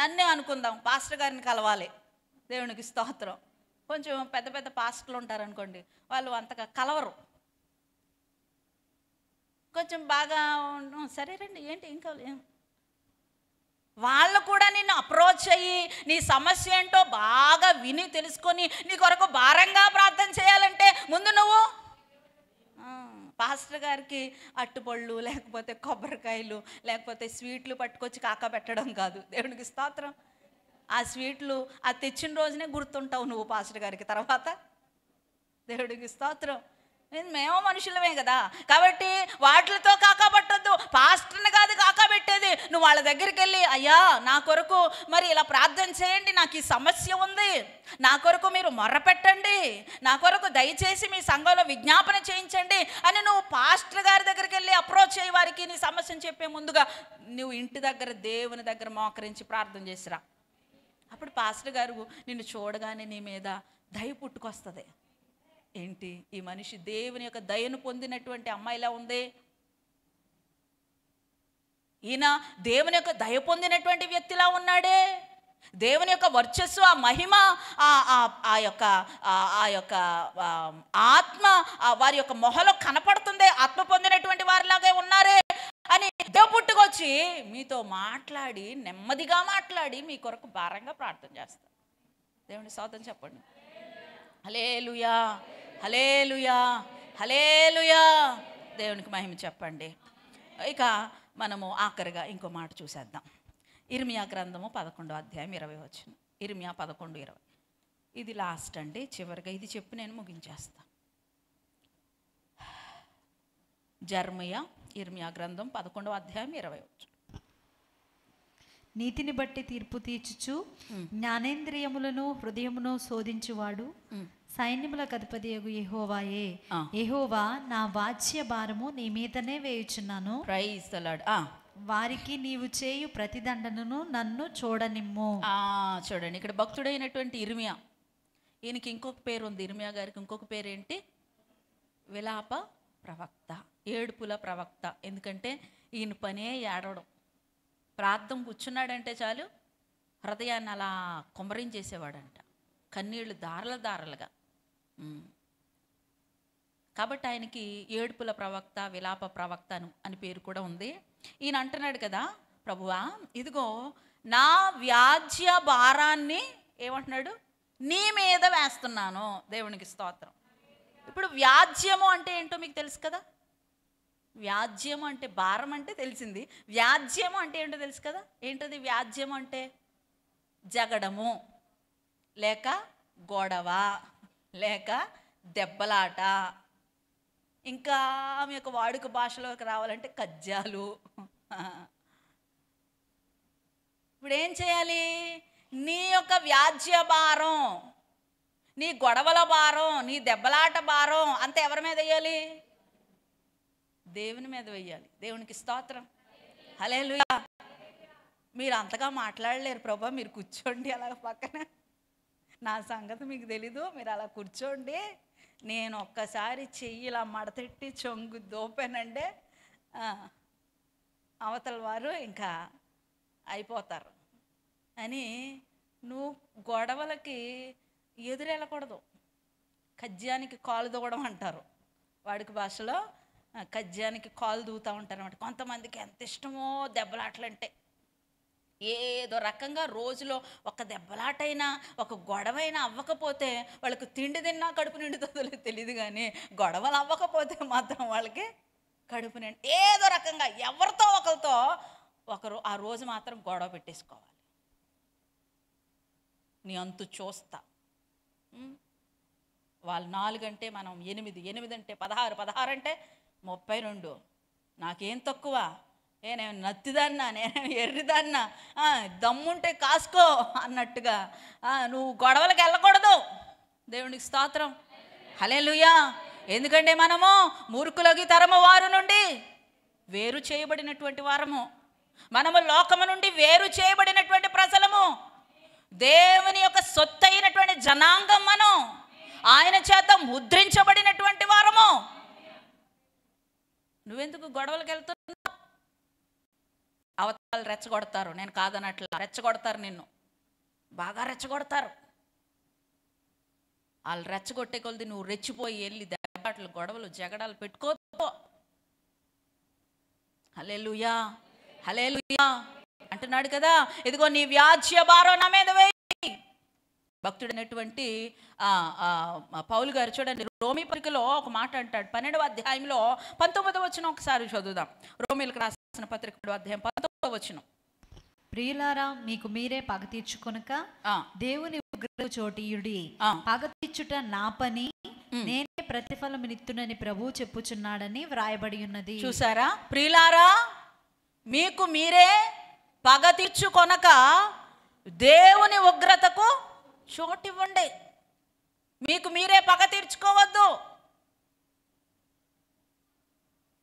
A: నన్నే అనుకుందాం, పాస్టర్ గారిని కలవాలి. దేవునికి స్తోత్రం. కొంచెం పెద్ద పాస్టర్లు ఉంటారనుకోండి, వాళ్ళు అంతగా కలవరు. కొంచెం బాగా సరే రండి, ఏంటి ఏం కావాలి, వాళ్ళు కూడా నిన్ను అప్రోచ్ అయ్యి నీ సమస్య ఏంటో బాగా విని తెలుసుకొని నీ కొరకు భారంగా ప్రార్థన చేయాలంటే ముందు నువ్వు పాస్టర్ గారికి అట్టుపళ్ళు లేకపోతే కొబ్బరికాయలు లేకపోతే స్వీట్లు పట్టుకొచ్చి కాకబెట్టడం కాదు. దేవునికి స్తోత్రం. ఆ స్వీట్లు ఆ తెచ్చిన రోజునే గుర్తుంటావు నువ్వు పాస్టర్ గారికి. తర్వాత దేవుడికి స్తోత్రం. మేము మనుషులమే కదా, కాబట్టి వాటితో కాకపట్టద్దు. పాస్టర్ని కాదు కాకబెట్టేది. నువ్వు వాళ్ళ దగ్గరికి వెళ్ళి, అయ్యా నా కొరకు మరి ఇలా ప్రార్థన చేయండి, నాకు ఈ సమస్య ఉంది, నా కొరకు మీరు మొర్ర పెట్టండి, నా కొరకు దయచేసి మీ సంఘంలో విజ్ఞాపన చేయించండి అని నువ్వు పాస్టర్ గారి దగ్గరికి వెళ్ళి అప్రోచ్ అయ్యి వారికి నీ సమస్యను చెప్పే ముందుగా నువ్వు ఇంటి దగ్గర దేవుని దగ్గర మోకరించి ప్రార్థన చేసిరా. అప్పుడు పాస్టర్ గారు నిన్ను చూడగానే నీ మీద దయ పుట్టుకొస్తుంది. ఏంటి, ఈ మనిషి దేవుని యొక్క దయను పొందినటువంటి అమ్మాయిలా ఉంది, ఈయన దేవుని యొక్క దయ పొందినటువంటి వ్యక్తిలా ఉన్నాడే, దేవుని యొక్క వర్చస్సు, ఆ మహిమ, ఆ యొక్క ఆత్మ వారి యొక్క మొహలో కనపడుతుంది, ఆత్మ పొందినటువంటి వారిలాగే ఉన్నారే అని దేవు పుట్టుకొచ్చి మీతో మాట్లాడి, నెమ్మదిగా మాట్లాడి మీ కొరకు భారంగా ప్రార్థన చేస్తారు. దేవుని స్తోత్రం చెప్పండి. హల్లెలూయా, హల్లెలూయా, హల్లెలూయా. దేవునికి మహిమ చెప్పండి. ఇక మనము ఆఖరిగా ఇంకో మాట చూసేద్దాం. ఇర్మియా గ్రంథము 11వ అధ్యాయం 20 వచనం. ఇర్మియా 11:20. ఇది లాస్ట్ అండి, చివరిగా ఇది చెప్పి నేను ముగించేస్తా. ఇర్మియా గ్రంథం 11వ అధ్యాయం 20 వచనం.
C: నీతిని బట్టి తీర్పు తీర్చుచు జ్ఞానేంద్రియములను హృదయమును శోధించువాడు సైన్యములకు అధిపతియగు యెహోవాయే. యెహోవా, నా వాచ్య భారము నీ మీదనే వేయుచున్నాను.
A: Praise the lord.
C: వారికి నీవు చేయు ప్రతిదండనను నన్ను చూడనిమ్ము.
A: చూడండి, ఇక్కడ భక్తుడైనటువంటి ఇర్మియా, ఈయనకి ఇంకొక పేరు ఉంది. ఇర్మియా గారికి ఇంకొక పేరు ఏంటి? విలాప ప్రవక్త, ఏడుపుల ప్రవక్త. ఎందుకంటే ఈయన పనే ఏడవడం. ప్రార్థన కూర్చున్నాడంటే చాలు హృదయాన్ని అలా కుమ్మరించేసేవాడంట, కన్నీళ్లు దారలుగా. కాబట్టి ఆయనకి ఏడుపుల ప్రవక్త, విలాప ప్రవక్త అని పేరు కూడా ఉంది. ఈయన అంటున్నాడు కదా, ప్రభువా ఇదిగో నా వ్యాజ్య భారాన్ని ఏమంటున్నాడు, నీ మీద వేస్తున్నాను. దేవునికి స్తోత్రం. ఇప్పుడు వ్యాజ్యము అంటే ఏంటో మీకు తెలుసు కదా. వ్యాజ్యము అంటే భారం అంటే తెలిసింది. వ్యాజ్యము అంటే ఏంటో తెలుసు కదా. ఏంటది వ్యాజ్యము అంటే? జగడము, లేక గొడవ, లేక దెబ్బలాట, ఇంకా ఆమె యొక్క వాడుక భాషలోకి రావాలంటే కజ్జాలు. ఇప్పుడు ఏం చేయాలి? నీ యొక్క వ్యాజ్య భారం, నీ గొడవల భారం, నీ దెబ్బలాట భారం అంతా ఎవరి మీద వేయాలి? దేవుని మీద వేయాలి. దేవునికి స్తోత్రం. హల్లెలూయా. మీరు అంతగా మాట్లాడలేరు ప్రభా, మీరు కూర్చోండి అలా పక్కన, నా సంగతి మీకు తెలీదు, మీరు అలా కూర్చోండి. నేను ఒక్కసారి చెయ్యిలా మడతెట్టి చొంగు దోపానంటే అవతల వారు ఇంకా అయిపోతారు అని నువ్వు గొడవలకి ఎదురెళ్ళకూడదు. కజ్జానికి కాలు దూవడం అంటారు వాడికి భాషలో. కజ్జానికి కాలు దూవుతూ ఉంటారు అన్నమాట. కొంతమందికి ఎంత ఇష్టమో దెబ్బలాటలంటే. ఏదో రకంగా రోజులో ఒక దెబ్బలాటైనా ఒక గొడవైనా అవ్వకపోతే వాళ్ళకి తిండి తిన్నా కడుపు నిండుతుందో తెలియదు, కానీ గొడవలు అవ్వకపోతే మాత్రం వాళ్ళకి కడుపు నిండి ఏదో రకంగా ఎవరితో ఒకరితో ఒకరు ఆ రోజు మాత్రం గొడవ పెట్టేసుకోవాలి. నీ అంతు చూస్తా. వాళ్ళు 4 అంటే మనం 8, 8 అంటే 16, 16 అంటే 32. నాకేం తక్కువ? నేను నత్తిదాన్నా, నేను ఎర్రిదాన్నా, దమ్ముంటే కాసుకో అన్నట్టుగా నువ్వు గొడవలకు వెళ్ళకూడదు. దేవునికి స్తోత్రం. హల్లెలూయా. ఎందుకంటే మనము మూర్ఖులకి తరము వారు నుండి వేరు చేయబడినటువంటి వారము, మనము లోకము నుండి వేరు చేయబడినటువంటి ప్రజలము, దేవుని యొక్క సొత్తు అయినటువంటి జనాంగం, మనం ఆయన చేత ముద్రించబడినటువంటి వారము. నువ్వెందుకు గొడవలకు వెళ్తున్నావు? అవతలు రెచ్చగొడతారు, నేను కాదనట్లా, రెచ్చగొడతారు, నిన్ను బాగా రెచ్చగొడతారు. వాళ్ళు రెచ్చగొట్టే కొలది నువ్వు రెచ్చిపోయి వెళ్ళి దెబ్బట్లు, గొడవలు, జగడాలు పెట్టుకోవద్దు. హల్లెలూయా, హల్లెలూయా అంటున్నాడు కదా. ఇదిగో నీ వ్యాజ్య భారం నా మీద వేయి. భక్తుడైనటువంటి పౌలు గారు చూడండి, రోమీ పత్రికలో ఒక మాట అంటాడు. 12వ అధ్యాయంలో 19వ వచనం ఒకసారి చదువుదాం. రోమీలకు రాసిన పత్రిక 12వ అధ్యాయం 19వ వచనం.
C: ప్రియులారా, మీకు మీరే పగ తీర్చుకొనక దేవుని ఉగ్రతకు చోటీయుడి. పగ తీర్చుట నా పని, నేనే ప్రతిఫలమునిత్తునని ప్రభువు చెప్పుచున్నాడని వ్రాయబడి ఉన్నది.
A: చూసారా ప్రియులారా, మీకు మీరే పగ తీర్చుకొనక దేవుని ఉగ్రతకు చోటివ్వండి. మీకు మీరే పగ తీర్చుకోవద్దు.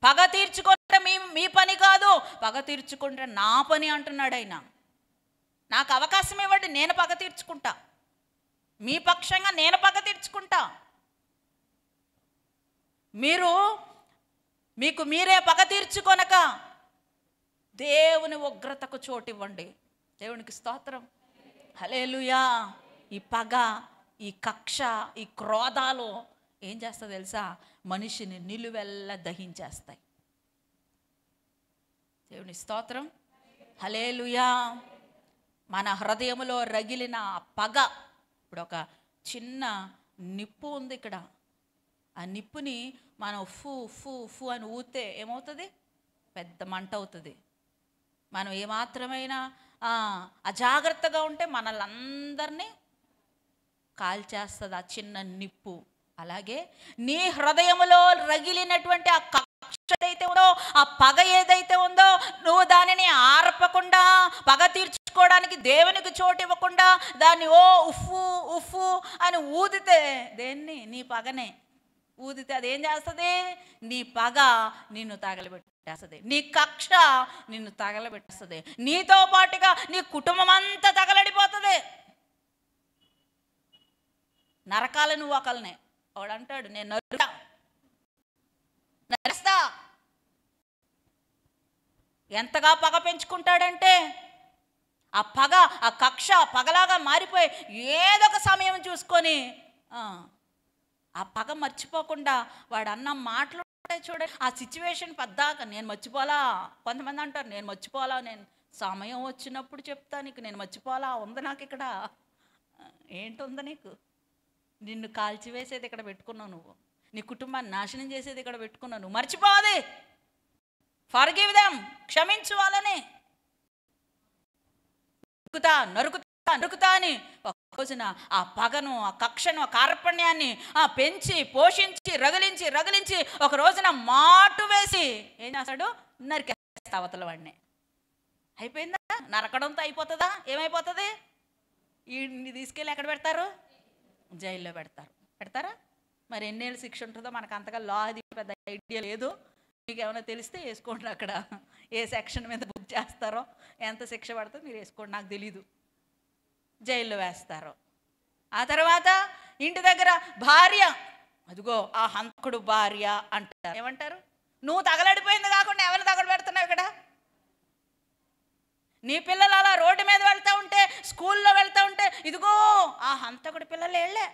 A: పగ తీర్చుకుంటే మీ పని కాదు, పగ తీర్చుకుంటే నా పని అంటున్నాడు ఆయన. నాకు అవకాశం ఇవ్వండి, నేను పగ తీర్చుకుంటా, మీ పక్షంగా నేను పగ తీర్చుకుంటా. మీకు మీరే పగ తీర్చుకొనక దేవుని ఉగ్రతకు చోటివ్వండి. దేవునికి స్తోత్రం, హల్లెలూయా. ఈ పగ, ఈ కక్ష, ఈ క్రోధాలు ఏం చేస్తా తెలుసా? మనిషిని నిలువెల్ల దహించేస్తాయి. దేవుని స్తోత్రం, హల్లెలూయా. మన హృదయంలో రగిలిన పగ, ఇప్పుడు ఒక చిన్న నిప్పు ఉంది ఇక్కడ. ఆ నిప్పుని మనం ఫూ ఫూ ఫూ అని ఊతే ఏమవుతుంది? పెద్ద మంట అవుతుంది. మనం ఏమాత్రమైనా అజాగ్రత్తగా ఉంటే మనల్ని కాల్చేస్తుంది ఆ చిన్న నిప్పు. అలాగే నీ హృదయంలో రగిలినటువంటి ఆ కక్ష ఏదైతే ఉందో, ఆ పగ ఏదైతే ఉందో, నువ్వు దానిని ఆర్పకుండా, పగ తీర్చుకోవడానికి దేవునికి చోటు ఇవ్వకుండా దాన్ని ఉఫ్ఫు ఉఫ్ఫు అని ఊదితే, దేన్ని? నీ పగనే ఊదితే అదేం చేస్తుంది? నీ పగ నిన్ను తగలబెట్టేస్తుంది, నీ కక్ష నిన్ను తగలబెట్టేస్తుంది, నీతో పాటుగా నీ కుటుంబం అంతా తగలడిపోతుంది. నరకాలు నువ్వు ఒకళ్ళనే. వాడు అంటాడు, నేను నరుస్తా. ఎంతగా పగ పెంచుకుంటాడంటే ఆ పగ, ఆ కక్ష పగలాగా మారిపోయి ఏదో ఒక సమయం చూసుకొని ఆ పగ మర్చిపోకుండా వాడు అన్న మాటలు చూడండి. ఆ సిచ్యువేషన్ పద్దాక నేను మర్చిపోలా. కొంతమంది అంటారు, నేను మర్చిపోలా, నేను సమయం వచ్చినప్పుడు చెప్తా నీకు, నేను మర్చిపోలా. ఉంది నాకు ఇక్కడ. ఏంటుంది నీకు? నిన్ను కాల్చివేసేది ఇక్కడ పెట్టుకున్నావు నువ్వు, నీ కుటుంబాన్ని నాశనం చేసేది ఇక్కడ పెట్టుకున్నావు నువ్వు. మర్చిపోవాలి. ఫర్గివ్ దెమ్, క్షమించు వాళ్ళని. నరుకుతా అని ఒక రోజున ఆ పగను, ఆ కక్షను, ఆ కార్పణ్యాన్ని పెంచి పోషించి రగిలించి ఒక రోజున మాటు వేసి ఏం చేస్తాడు? నరికేస్తా అవతల వాడిని. అయిపోయిందా? నరకడంతో అయిపోతుందా? ఏమైపోతుంది? వీడిని తీసుకెళ్ళి ఎక్కడ పెడతారు? జైల్లో పెడతారా? మరి ఎన్నేళ్ళు శిక్ష ఉంటుందో మనకు అంతగా లా అది పెద్ద ఐడియా లేదు. మీకు ఏమైనా తెలిస్తే వేసుకోండి. అక్కడ ఏ సెక్షన్ మీద బుక్ చేస్తారో, ఎంత శిక్ష పడుతుందో మీరు వేసుకోండి, నాకు తెలీదు. జైల్లో వేస్తారు. ఆ తర్వాత ఇంటి దగ్గర భార్య, అదిగో ఆ హంతకుడు భార్య అంటారు. ఏమంటారు? నువ్వు తగలడిపోయింది కాకుండా ఎవరు తగలబెడుతున్నావు ఇక్కడ? నీ పిల్లలు అలా రోడ్డు మీద వెళ్తూ ఉంటే, స్కూల్లో వెళ్తూ ఉంటే, ఇదిగో ఆ హంతకుడి పిల్లలు వెళ్ళే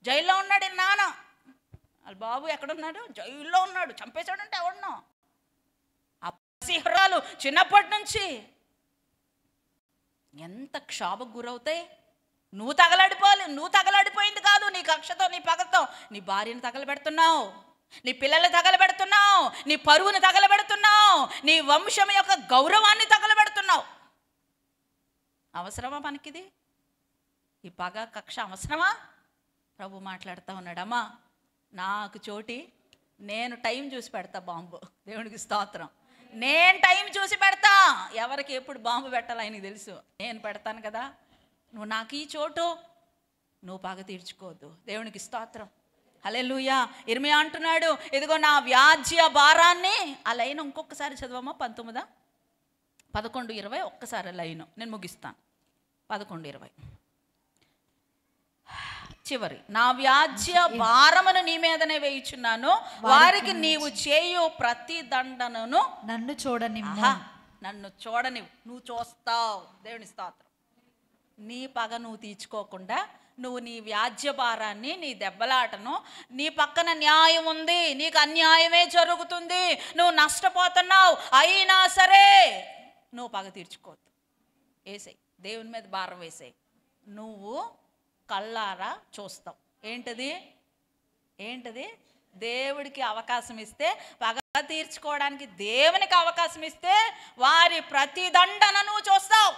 A: జైల్లో ఉన్నాడు నాన్న. వాళ్ళ బాబు ఎక్కడున్నాడు? జైల్లో ఉన్నాడు. చంపేశాడంటే ఎవడనో. ఆ సింహరాలు చిన్నప్పటి నుంచి ఎంత క్షోభకు గురవుతాయి. నువ్వు తగలడిపోవాలి. నువ్వు తగలడిపోయింది కాదు, నీ కక్షతో, నీ పగతో నీ భార్యను తగలబెడుతున్నావు, నీ పిల్లల్ని తగలబెడుతున్నావు, నీ పరువుని తగలబెడుతున్నావు, నీ వంశం యొక్క గౌరవాన్ని తగలబెడుతున్నావు. అవసరమా మనకిది? ఈ పగ కక్ష అవసరమా? ప్రభు మాట్లాడుతూ ఉన్నాడు, అమ్మా నాకు చోటి, నేను టైం చూసి పెడతా బాంబు. దేవునికి స్తోత్రం. నేను టైం చూసి పెడతా. ఎవరికి ఎప్పుడు బాంబు పెట్టాలి ఆయనకి తెలుసు. నేను పెడతాను కదా. నువ్వు నాకు ఈ చోటు, నువ్వు పగ తీర్చుకోవద్దు. దేవునికి స్తోత్రం, హల్లెలూయా. ఇర్మియా అంటున్నాడు, ఇదిగో నా వ్యాజ్య భారాన్ని. ఆ లైన్ ఇంకొకసారి చదవమ్మా. 19, 11, 20 ఒక్కసారి లైన్ నేను ముగిస్తాను. 11, 20 చివరి. నా వ్యాజ్య భారమును నీ మీదనే వేయుచున్నాను, వారికి నీవు చేయు ప్రతి దండనను
C: నన్ను చూడని
A: నువ్వు చూస్తావు. దేవుని స్తోత్రం. నీ పగ నువ్వు తీర్చుకోకుండా, నువ్వు నీ వ్యాజ్య భారాన్ని, నీ దెబ్బలాటను, నీ పక్కన న్యాయం ఉంది, నీకు అన్యాయమే జరుగుతుంది, నువ్వు నష్టపోతున్నావు, అయినా సరే నువ్వు పగ తీర్చుకోవద్దు. వేసేయి, దేవుని మీద భారం వేసేయి. నువ్వు కళ్ళారా చూస్తావు. ఏంటది? దేవుడికి అవకాశం ఇస్తే, పగ తీర్చుకోవడానికి దేవునికి అవకాశం ఇస్తే, వారి ప్రతి దండనను చూస్తావు.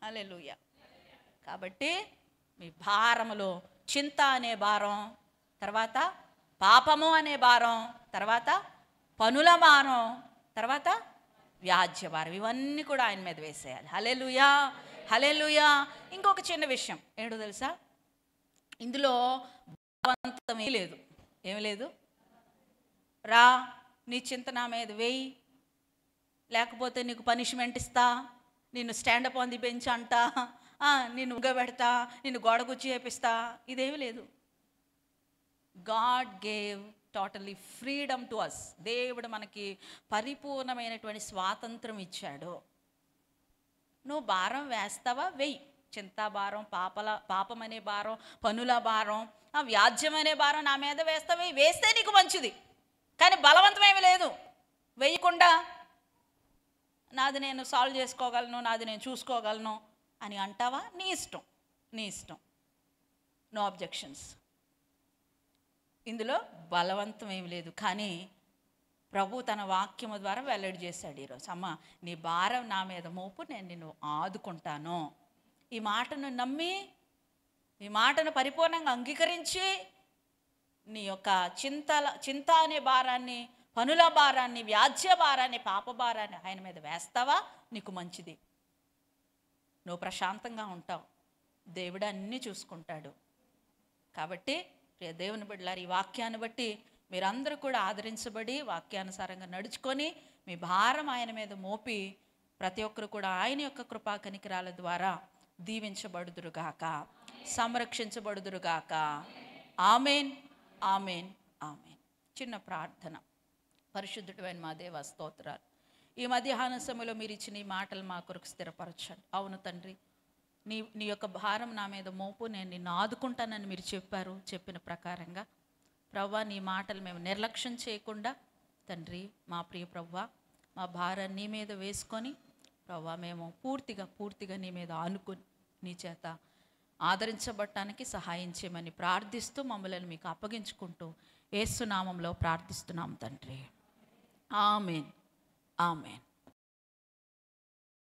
A: హల్లెలూయా. కాబట్టి మీ భారములో చింత అనే భారం, తర్వాత పాపము అనే భారం, తర్వాత పనుల భారం, తర్వాత వ్యాజ్య భారం. ఇవన్నీ కూడా ఆయన మీద వేసేయాలి. హల్లెలూయా, హల్లెలూయా. ఇంకొక చిన్న విషయం ఏంటో తెలుసా? ఇందులో బలవంతం లేదు. ఏమి లేదు. రా, నీ చింత నా మీద వేయి, లేకపోతే నీకు పనిష్మెంట్ ఇస్తా, నిన్ను స్టాండప్ ఆన్ ది బెంచ్ అంటా, నిన్ను ఉగ్గబెడతా, నిన్ను గోడ కుర్చీ చేపిస్తా, ఇదేమి లేదు. God gave totally freedom to us. దేవుడు మనకి పరిపూర్ణమైనటువంటి స్వాతంత్రం ఇచ్చాడు. నువ్వు భారం వేస్తావా? వెయ్యి. చింతా భారం, పాపం అనే భారం, పనుల భారం, వ్యాజ్యం అనే భారం నా మీద వేస్తావే, వేస్తే నీకు మంచిది. కానీ బలవంతం ఏమీ లేదు. వేయకుండా నాది నేను సాల్వ్ చేసుకోగలను, నాది నేను చూసుకోగలను అని అంటావా? నీ ఇష్టం, నీ ఇష్టం. No objections. ఇందులో బలవంతం ఏమి లేదు. కానీ ప్రభు తన వాక్యము ద్వారా వెల్లడి చేశాడు ఈరోజు. అమ్మ, నీ భారం నా మీద మోపు, నేను నిన్ను ఆదుకుంటాను. ఈ మాటను నమ్మి, ఈ మాటను పరిపూర్ణంగా అంగీకరించి, నీ యొక్క చింత అనే భారాన్ని, పనుల భారాన్ని, వ్యాజ్య భారాన్ని, పాప భారాన్ని ఆయన మీద వేస్తావా? నీకు మంచిది. నువ్వు ప్రశాంతంగా ఉంటావు. దేవుడు అన్నీ చూసుకుంటాడు. కాబట్టి ప్రియ దేవుని బిడ్డలారు, ఈ వాక్యాన్ని బట్టి మీరందరూ కూడా ఆదరించబడి వాక్యానుసారంగా నడుచుకొని మీ భారం ఆయన మీద మోపి ప్రతి ఒక్కరు కూడా ఆయన యొక్క కృపా కనికరాల ద్వారా దీవించబడుదురుగాక, సంరక్షించబడుదురుగాక. Amen, amen, amen. చిన్న ప్రార్థన. పరిశుద్ధుడైన మా దేవ, స్తోత్రాలు. ఈ మధ్యాహ్న సమయంలో మీరు ఇచ్చిన ఈ మాటలు మా కొరకు స్థిరపరచండి. అవును తండ్రి, నీ యొక్క భారం నా మీద మోపు, నేను నిన్ను ఆదుకుంటానని మీరు చెప్పారు. చెప్పిన ప్రకారంగా ప్రవ్వా, నీ మాటలు మేము నిర్లక్ష్యం చేయకుండా తండ్రి, మా ప్రియ ప్రవ్వా, మా భారాన్ని నీ మీద వేసుకొని ప్రవ్వా, మేము పూర్తిగా నీ మీద ఆనుకొని నీ చేత ఆదరించబడటానికి సహాయం చేయమని ప్రార్థిస్తూ మమ్మల్ని మీకు అప్పగించుకుంటూ యేసు నామంలో ప్రార్థిస్తున్నాం తండ్రి. Amen, amen.